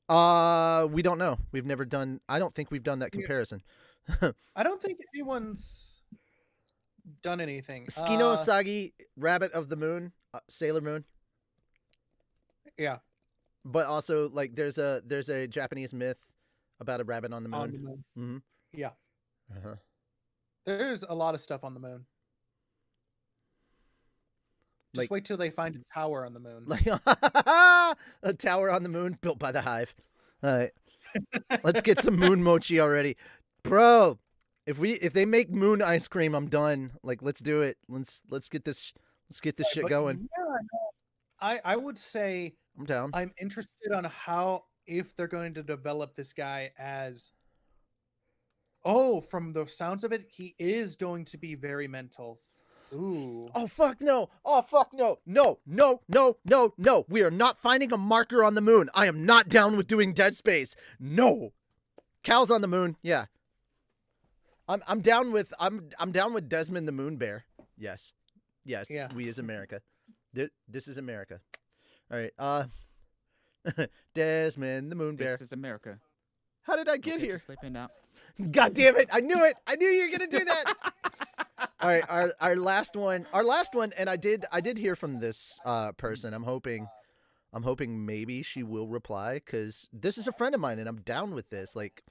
We don't know. We've never done... I don't think we've done that comparison. I don't think anyone's done anything. Skino Sagi, Rabbit of the Moon, Sailor Moon. Yeah. But also, like, there's a Japanese myth about a rabbit on the moon. On the moon. Mm-hmm. Yeah. Uh-huh. There's a lot of stuff on the moon. Just Like- wait till they find a tower on the moon. Like a tower on the moon built by the Hive. All right, let's get some moon mochi already, bro. If they make moon ice cream, I'm done. Like, let's do it. Let's get this shit But going. yeah, no, I would say I'm down. I'm interested on how, if they're going to develop this guy as, from the sounds of it, he is going to be very mental. Ooh. Oh fuck no! Oh fuck no! No! No! No! No! No! We are not finding a marker on the moon. I am not down with doing Dead Space. No. Cows on the moon. Yeah. I'm down with Desmond the Moon Bear. Yes. Yes. Yeah. We is America. This is America. All right. Desmond the Moon Bear. This is America. How did I get Okay, here? just sleeping now. God damn it! I knew it. I knew you were gonna do that. All right, our last one, and I did hear from this person. I'm hoping maybe she will reply, because this is a friend of mine, and I'm down with this. Like,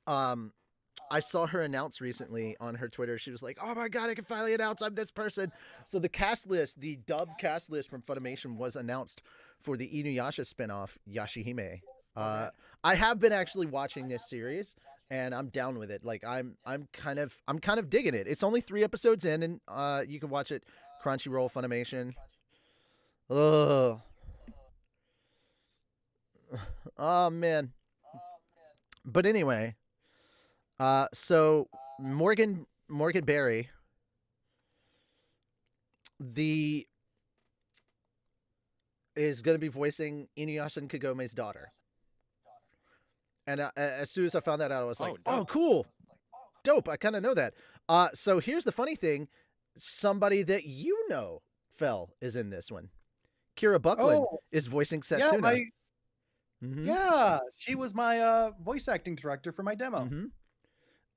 I saw her announce recently on her Twitter. She was like, "Oh my god, I can finally announce I'm this person." So the cast list, the dub cast list from Funimation, was announced for the Inuyasha spinoff, Yashihime. I have been actually watching this series, and I'm down with it. Like, I'm kind of digging it. It's only 3 episodes in, and you can watch it Crunchyroll, Funimation. Ugh. Oh man. But anyway, so Morgan Berry, is going to be voicing Inuyasha and Kagome's daughter. And as soon as I found that out, I was like, Oh, "Oh, cool, dope!" I kind of know that. So here's the funny thing: somebody that you know, Fell, is in this one. Kira Buckland is voicing Setsuna. Yeah, she was my voice acting director for my demo.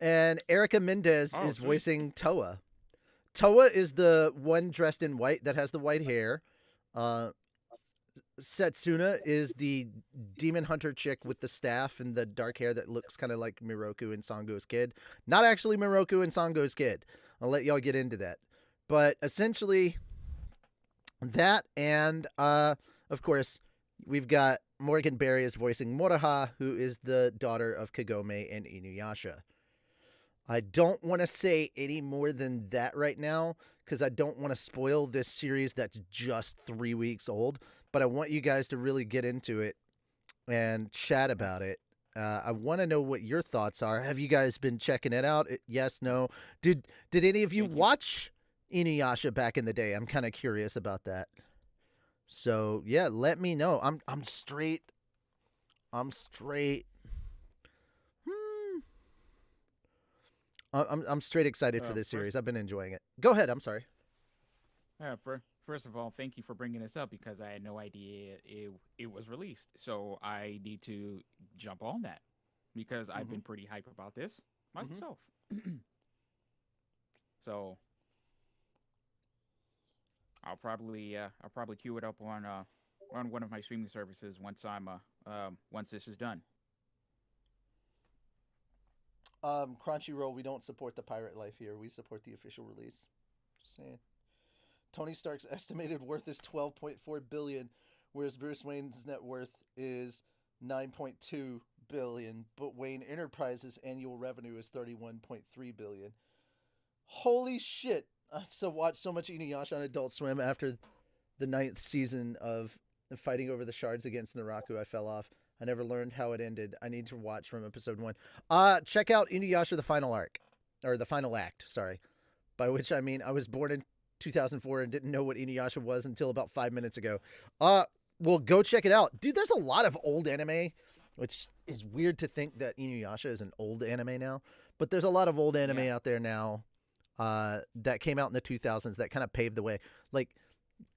And Erica Mendez is sweet. voicing Toa. Toa is the one dressed in white that has the white hair. Setsuna is the demon hunter chick with the staff and the dark hair that looks kind of like Miroku and Sango's kid. Not actually Miroku and Sango's kid. I'll let y'all get into that. But essentially, that, and of course, we've got Morgan Berry is voicing Moroha, who is the daughter of Kagome and Inuyasha. I don't want to say any more than that right now, because I don't want to spoil this series that's just 3 weeks old. But I want you guys to really get into it and chat about it. I want to know what your thoughts are. Have you guys been checking it out? Yes, no? Did any of you watch Inuyasha back in the day? I'm kind of curious about that. So yeah, let me know. I'm straight. I'm straight excited for this series. I've been enjoying it. Go ahead. I'm sorry. First of all, thank you for bringing this up, because I had no idea it was released. So I need to jump on that, because I've been pretty hype about this myself. So I'll probably queue it up on one of my streaming services once once this is done. Crunchyroll, we don't support the pirate life here. We support the official release. Just saying. Tony Stark's estimated worth is $12.4 billion, whereas Bruce Wayne's net worth is $9.2 billion, but Wayne Enterprises' annual revenue is $31.3 billion. Holy shit! I watched so much Inuyasha on Adult Swim after the 9th season of fighting over the shards against Naraku. I fell off. I never learned how it ended. I need to watch from episode 1. Check out Inuyasha the Final Arc, or the Final Act, sorry. By which I mean I was born in 2004 and didn't know what Inuyasha was until about 5 minutes ago. Well, go check it out. Dude, there's a lot of old anime, which is weird to think that Inuyasha is an old anime now. But there's a lot of old anime out there now that came out in the 2000s that kind of paved the way. Like,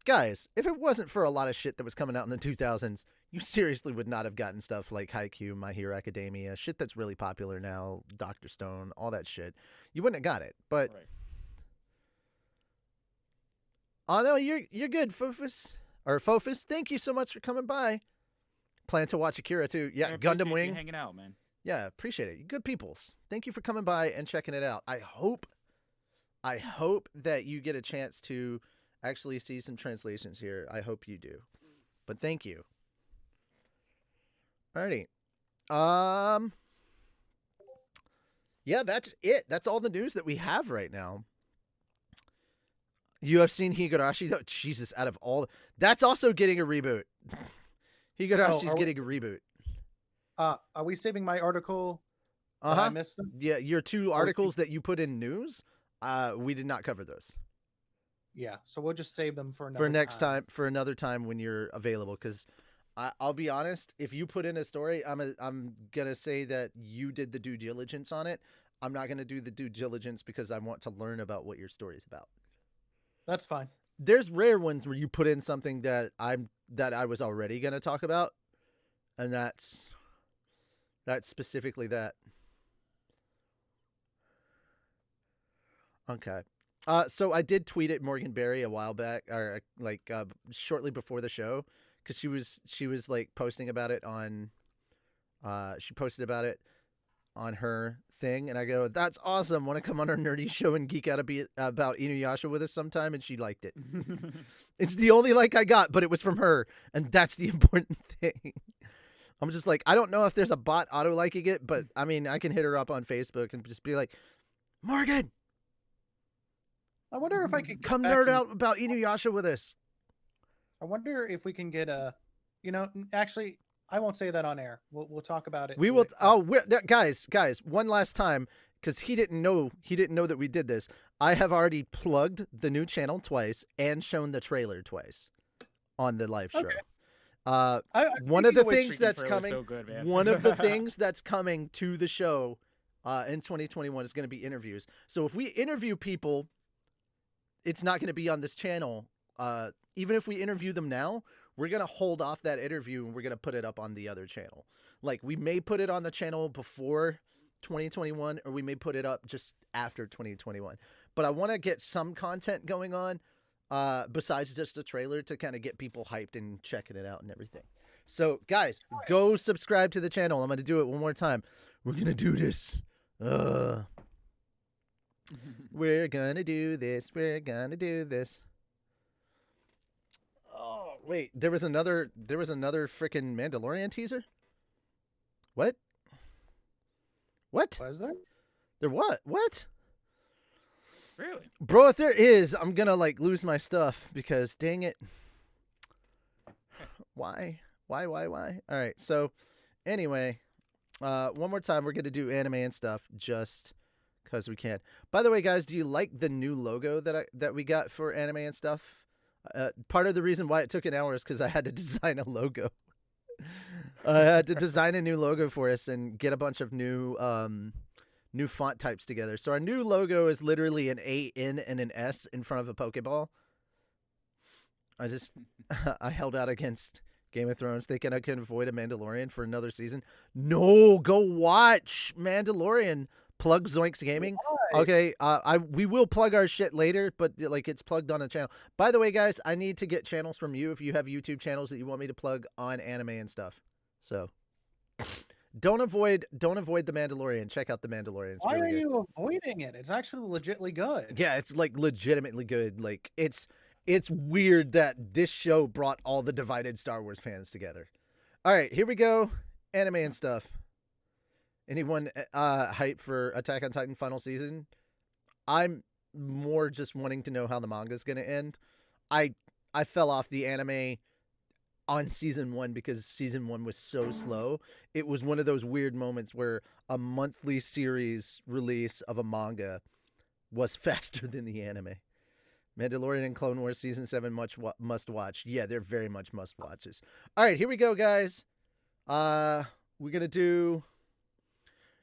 guys, if it wasn't for a lot of shit that was coming out in the 2000s, you seriously would not have gotten stuff like Haikyuu, My Hero Academia, shit that's really popular now, Dr. Stone, all that shit. You wouldn't have got it. But Right. oh no, you're good, Fofus. Or Fofus, thank you so much for coming by. Plan to watch Akira too. Yeah, I Gundam appreciate you Wing. hanging out, man. Yeah, appreciate it. Good peoples. Thank you for coming by and checking it out. I hope that you get a chance to actually see some translations here. I hope you do. But thank you. Alrighty. Yeah, that's it. That's all the news that we have right now. You have seen Higurashi? Oh, Jesus, out of all... That's also getting a reboot. Higurashi's getting a reboot. Are we saving my article? I missed them? Yeah, your 2 articles that you put in news, we did not cover those. Yeah, so we'll just save them for another time when you're available, because I'll be honest, if you put in a story, I'm gonna say that you did the due diligence on it. I'm not gonna do the due diligence because I want to learn about what your story's about. That's fine. There's rare ones where you put in something that I was already gonna talk about, and that's specifically that. Okay. So I did tweet at Morgan Berry a while back, or like shortly before the show, because she was like posting about it on, she posted about it on her thing, and I go, "That's awesome! Want to come on our nerdy show and geek out a bit about Inuyasha with us sometime?" And she liked it. It's the only like I got, but it was from her, and that's the important thing. I'm just like, I don't know if there's a bot auto liking it, but I mean, I can hit her up on Facebook and just be like, "Morgan, I wonder if I could come nerd out about Inuyasha with us." I wonder if we can get a, actually, I won't say that on air. We'll talk about it. We will. Oh, guys, one last time, because he didn't know that we did this. I have already plugged the new channel twice and shown the trailer twice on the live show. One of the things that's coming, one of the things that's coming to the show in 2021 is going to be interviews. So if we interview people, it's not going to be on this channel. Even if we interview them now, we're going to hold off that interview and we're going to put it up on the other channel. Like, we may put it on the channel before 2021, or we may put it up just after 2021. But I want to get some content going on besides just a trailer to kind of get people hyped and checking it out and everything. So, guys, go subscribe to the channel. I'm going to do it one more time. We're going to do this. We're going to do this. We're going to do this. Oh, wait. There was another freaking Mandalorian teaser? What? Was there? There what? What? Really? Bro, if there is, I'm gonna like lose my stuff because dang it. Why? All right. So anyway, one more time, we're gonna do anime and stuff just because we can. By the way, guys, do you like the new logo that we got for anime and stuff? Part of the reason why it took an hour is because I had to design a logo. I had to design a new logo for us and get a bunch of new font types together. So our new logo is literally an A, N, and an S in front of a Pokeball. I held out against Game of Thrones thinking I could avoid a Mandalorian for another season. No, go watch Mandalorian. Plug Zoinks Gaming. Why? Okay, we will plug our shit later, but like it's plugged on the channel. By the way, guys, I need to get channels from you if you have YouTube channels that you want me to plug on anime and stuff. So don't avoid the Mandalorian. Check out the Mandalorian. It's Why really are good. you avoiding it? It's actually legitly good. Yeah, it's like legitimately good. Like it's weird that this show brought all the divided Star Wars fans together. All right, here we go. Anime and stuff. Anyone hype for Attack on Titan final season? I'm more just wanting to know how the manga's going to end. I fell off the anime on season 1 because season 1 was so slow. It was one of those weird moments where a monthly series release of a manga was faster than the anime. Mandalorian and Clone Wars season 7 must watch. Yeah, they're very much must watches. All right, here we go, guys. We're going to do...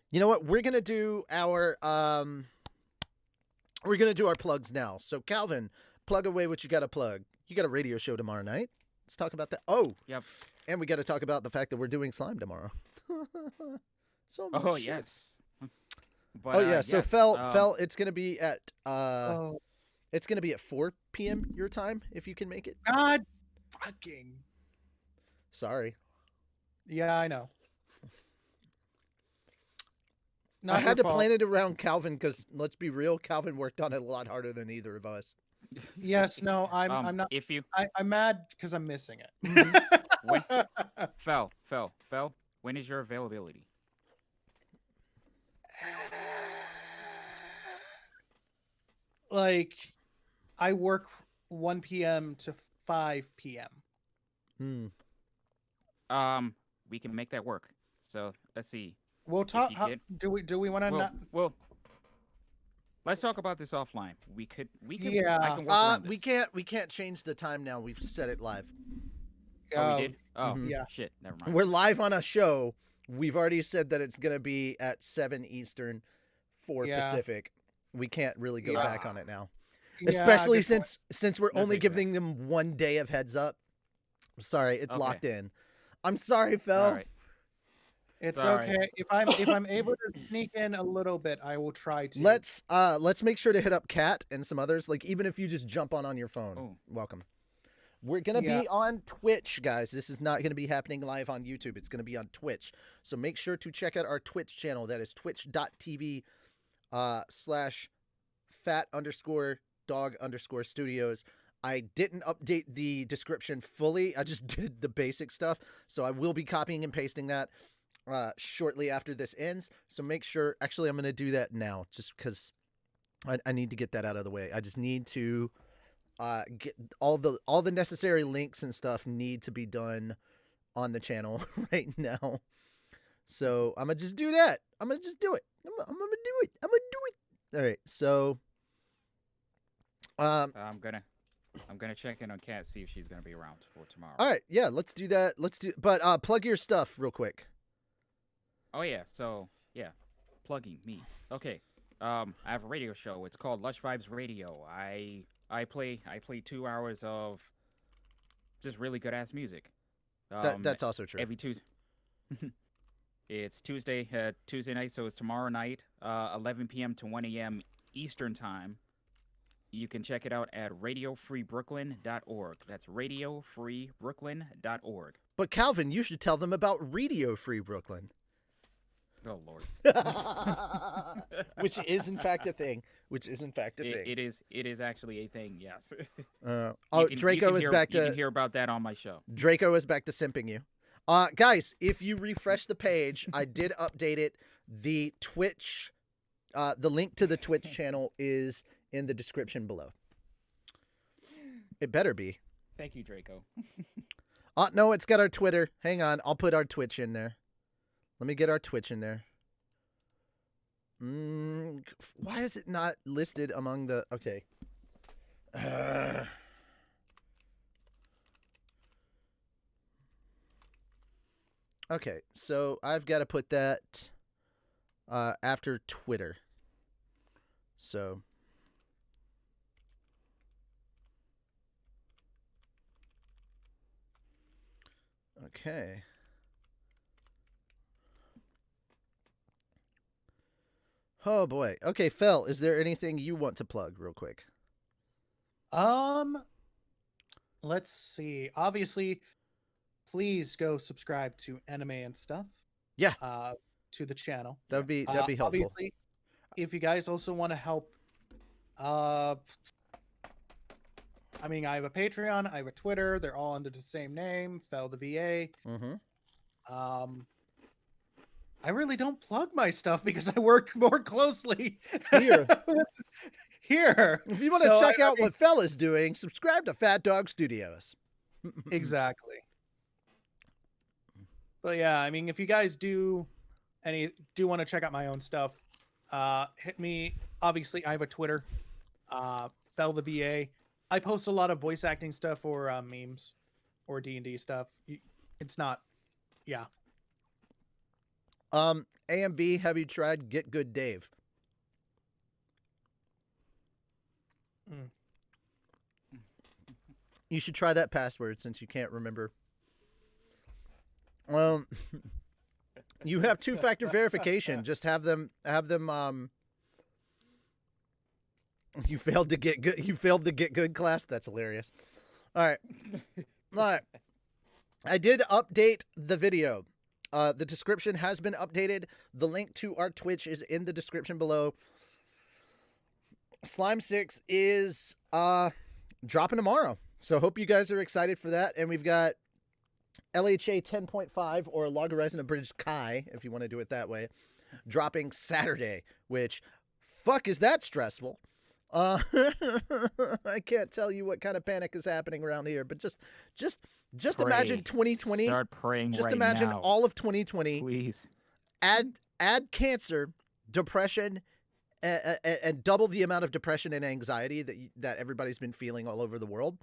You know what? We're going to do our plugs now. So Calvin, plug away what you got to plug. You got a radio show tomorrow night. Let's talk about that. Oh, Yep. and we got to talk about the fact that we're doing slime tomorrow. So much Oh shit. yes. But, Oh yeah. So yes, Fel, it's going to be at Oh, it's going to be at 4 p.m. your time if you can make it. God fucking. Sorry. Yeah, I know. I had to fault. plan it around Calvin because let's be real, Calvin worked on it a lot harder than either of us. Yes, no, I'm not. If you I'm mad because I'm missing it. when fell. When is your availability? Like, I work 1 p.m. to 5 p.m. We can make that work. So let's see. We'll talk. you get- Do we want to not? Well, let's talk about this offline. We could. Yeah. I can work around We this. can't change the time now. We've set it live. Oh, we did. Oh, Mhm. Yeah. shit. Never mind. We're live on a show. We've already said that it's gonna be at 7 Eastern, 4 Yeah. Pacific. We can't really go Yeah. back on it now. Yeah, Especially good point. since we're No only takebacks. giving them 1 day of heads up. Sorry, it's Okay. locked in. I'm sorry, Phil. All right. It's Sorry. okay. If I'm able to sneak in a little bit, I will try to. Let's make sure to hit up Kat and some others. Like even if you just jump on your phone, Oh. welcome. We're gonna Yeah. be on Twitch, guys. This is not gonna be happening live on YouTube. It's gonna be on Twitch. So make sure to check out our Twitch channel. That is twitch.tv /fat_dog_studios. I didn't update the description fully. I just did the basic stuff. So I will be copying and pasting that shortly after this ends. So make sure, actually, I'm going to do that now just because I need to get that out of the way. I just need to get all the necessary links and stuff need to be done on the channel right now. So I'm going to just do that. I'm going to just do it. I'm going to do it. I'm going to do it. All right. So I'm gonna check in on Kat, see if she's gonna be around for tomorrow. all right. Yeah, let's do that. But plug your stuff real quick. Oh yeah, so yeah, plugging me. Okay, I have a radio show. It's called Lush Vibes Radio. I play 2 hours of just really good ass music. That's also true. Every Tuesday. It's Tuesday night, so it's tomorrow night, 11 p.m. to 1 a.m. Eastern time. You can check it out at radiofreebrooklyn.org. That's radiofreebrooklyn.org. But Calvin, you should tell them about Radio Free Brooklyn. Oh Lord. Which is in fact a thing. It is actually a thing. Yes. Draco is back You to can hear about that on my show. Draco is back to simping you. Guys, if you refresh the page, I did update it. The Twitch, the link to the Twitch channel is in the description below. It better be. Thank you, Draco. No, it's got our Twitter. Hang on, I'll put our Twitch in there. Let me get our Twitch in there. Why is it not listed among the... Okay. Okay, so I've got to put that after Twitter. So... Okay. Oh boy. Okay, Phil, is there anything you want to plug real quick? Let's see. Obviously, please go subscribe to Anime and Stuff. Yeah. To the channel. That'd be helpful. Obviously, if you guys also want to help, I mean, I have a Patreon, I have a Twitter. They're all under the same name, Fel the VA. Mm-hmm. I really don't plug my stuff because I work more closely Here. here. If you want to check out what Phil is doing, subscribe to Fat Dog Studios. Exactly. But yeah, I mean, if you guys do want to check out my own stuff, hit me. Obviously, I have a Twitter, Fel the VA. I post a lot of voice acting stuff or memes or D&D stuff. It's not, yeah. AMB, have you tried Get Good Dave? You should try that password since you can't remember. You have two-factor verification. Just have them You failed to get good. You failed the get good class. That's hilarious. All right. I did update the video. The description has been updated. The link to our Twitch is in the description below. Slime 6 is dropping tomorrow. So hope you guys are excited for that. And we've got LHA 10.5 or Log Horizon Abridged Kai, if you want to do it that way, dropping Saturday, which fuck is that stressful. I can't tell you what kind of panic is happening around here, but just Pray. imagine 2020. Start praying Just right imagine now. all of 2020. Please. Add cancer, depression, and double the amount of depression and anxiety that everybody's been feeling all over the world.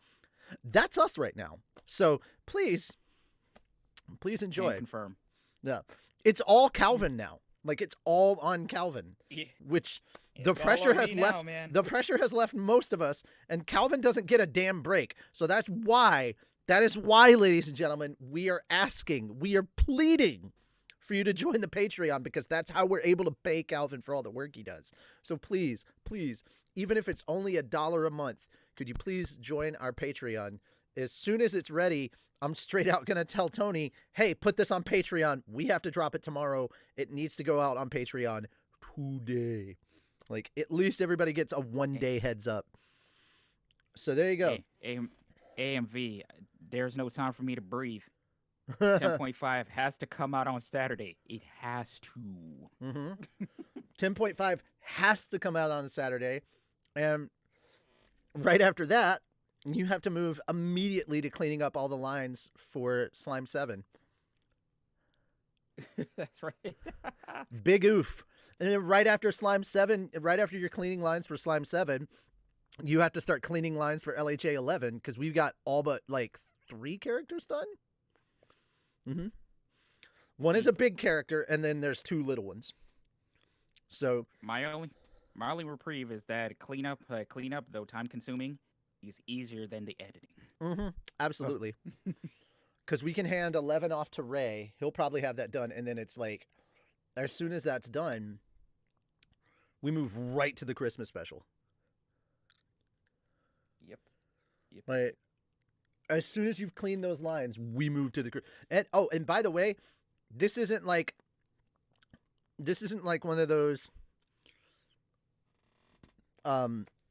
That's us right now. So please enjoy. Can confirm. Yeah, it's all Calvin now. Like it's all on Calvin, Yeah. which It's the all pressure on has me left. now, man. The pressure has left most of us, and Calvin doesn't get a damn break. So that's why. That is why, ladies and gentlemen, we are pleading for you to join the Patreon, because that's how we're able to pay Calvin for all the work he does. So please, even if it's only $1 a month, could you please join our Patreon? As soon as it's ready, I'm straight out going to tell Tony, hey, put this on Patreon. We have to drop it tomorrow. It needs to go out on Patreon today. Like, at least everybody gets a 1-day heads up. So there you go. Hey, AMV, there's no time for me to breathe. 10.5 has to come out on Saturday. It has to. 10.5 has to come out on a Saturday. And right after that, you have to move immediately to cleaning up all the lines for Slime 7. That's right. Big oof. And then right after Slime 7, right after you're cleaning lines for Slime 7, you have to start cleaning lines for LHA 11, because we've got all but like 3 characters done. One is a big character, and then there's 2 little ones. So My only reprieve is that cleanup, though time consuming, is easier than the editing. absolutely. Because we can hand 11 off to Ray. He'll probably have that done. And then it's like, as soon as that's done, we move right to the Christmas special. Yep. Like, as soon as you've cleaned those lines, we move to the... And by the way, this isn't like one of those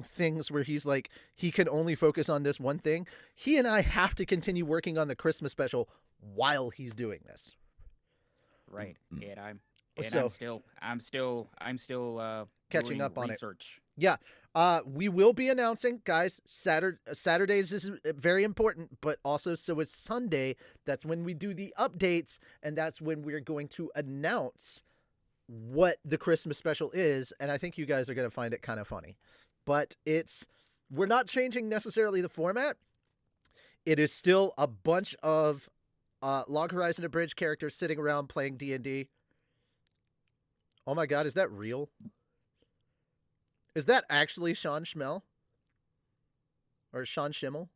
things where he's like, he can only focus on this one thing. He and I have to continue working on the Christmas special while he's doing this. Right. And I'm still Catching doing up on it. research. Yeah. We will be announcing, guys, Saturdays is very important, but also so is Sunday. That's when we do the updates, and that's when we're going to announce what the Christmas special is, and I think you guys are going to find it kind of funny. But we're not changing necessarily the format. It is still a bunch of Log Horizon Abridged characters sitting around playing D&D. Oh my god, is that real? Is that actually Sean Schmel? Or Sean Schimmel?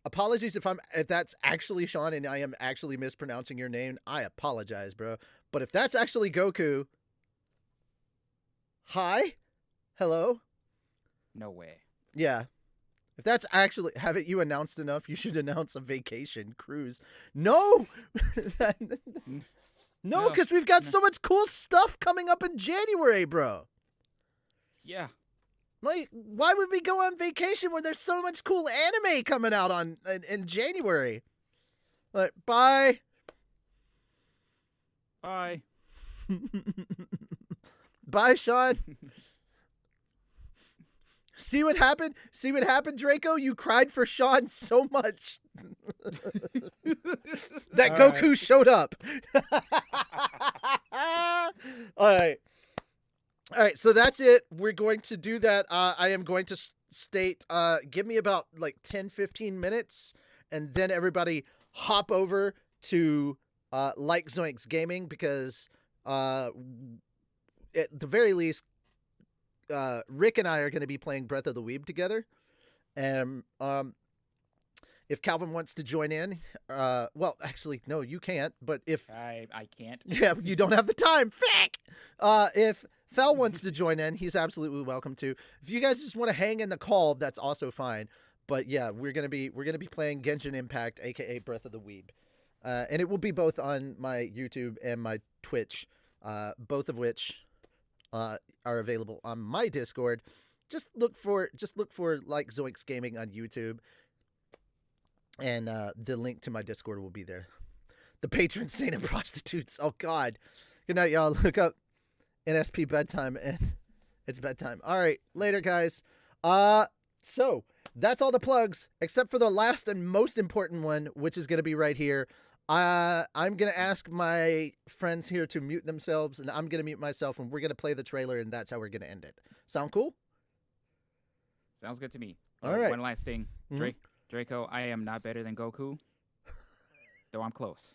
Apologies if that's actually Sean and I am actually mispronouncing your name. I apologize, bro. But if that's actually Goku, hi? Hello? No way. Yeah. If that's actually, haven't you announced enough? You should announce a vacation cruise. No! No, because we've got so much cool stuff coming up in January, bro. Yeah. Like, why would we go on vacation when there's so much cool anime coming out in January? Like, bye. Bye. Bye, Sean. See what happened? See what happened, Draco? You cried for Sean so much that All Goku right. showed up. All right, so that's it. We're going to do that. I am going to state, give me about like 10, 15 minutes, and then everybody hop over to Like Zoinks Gaming, because at the very least, Rick and I are going to be playing Breath of the Weeb together. And if Calvin wants to join in, well, actually, no, you can't. But if I can't. yeah, you don't have the time. Fuck. If Fel wants to join in, he's absolutely welcome to. If you guys just want to hang in the call, that's also fine. But yeah, we're gonna be playing Genshin Impact, aka Breath of the Weeb. And it will be both on my YouTube and my Twitch, both of which are available on my Discord. Just look for like Zoinks Gaming on YouTube, and the link to my Discord will be there. The patron saint of prostitutes. Oh God. Good night, y'all. Look up NSP bedtime, and it's bedtime. All right, later, guys. So that's all the plugs, except for the last and most important one, which is gonna be right here. I'm gonna ask my friends here to mute themselves, and I'm gonna mute myself, and we're gonna play the trailer, and that's how we're gonna end it. Sound cool? Sounds good to me. All right. One last thing, Draco. I am not better than Goku, though I'm close.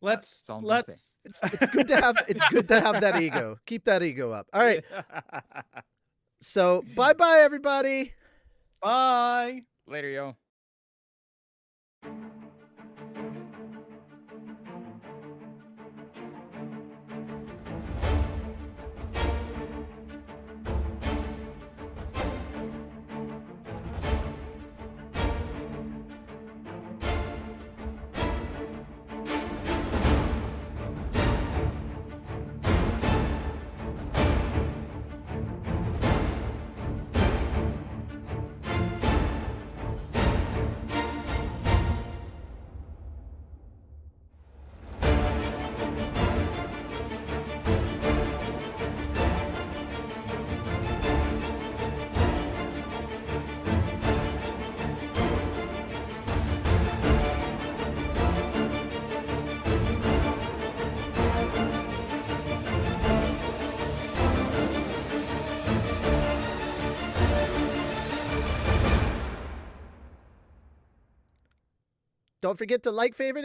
Let's It's good to have that ego. Keep that ego up. All right. So bye everybody. bye. Later, yo. Don't forget to like, favorite,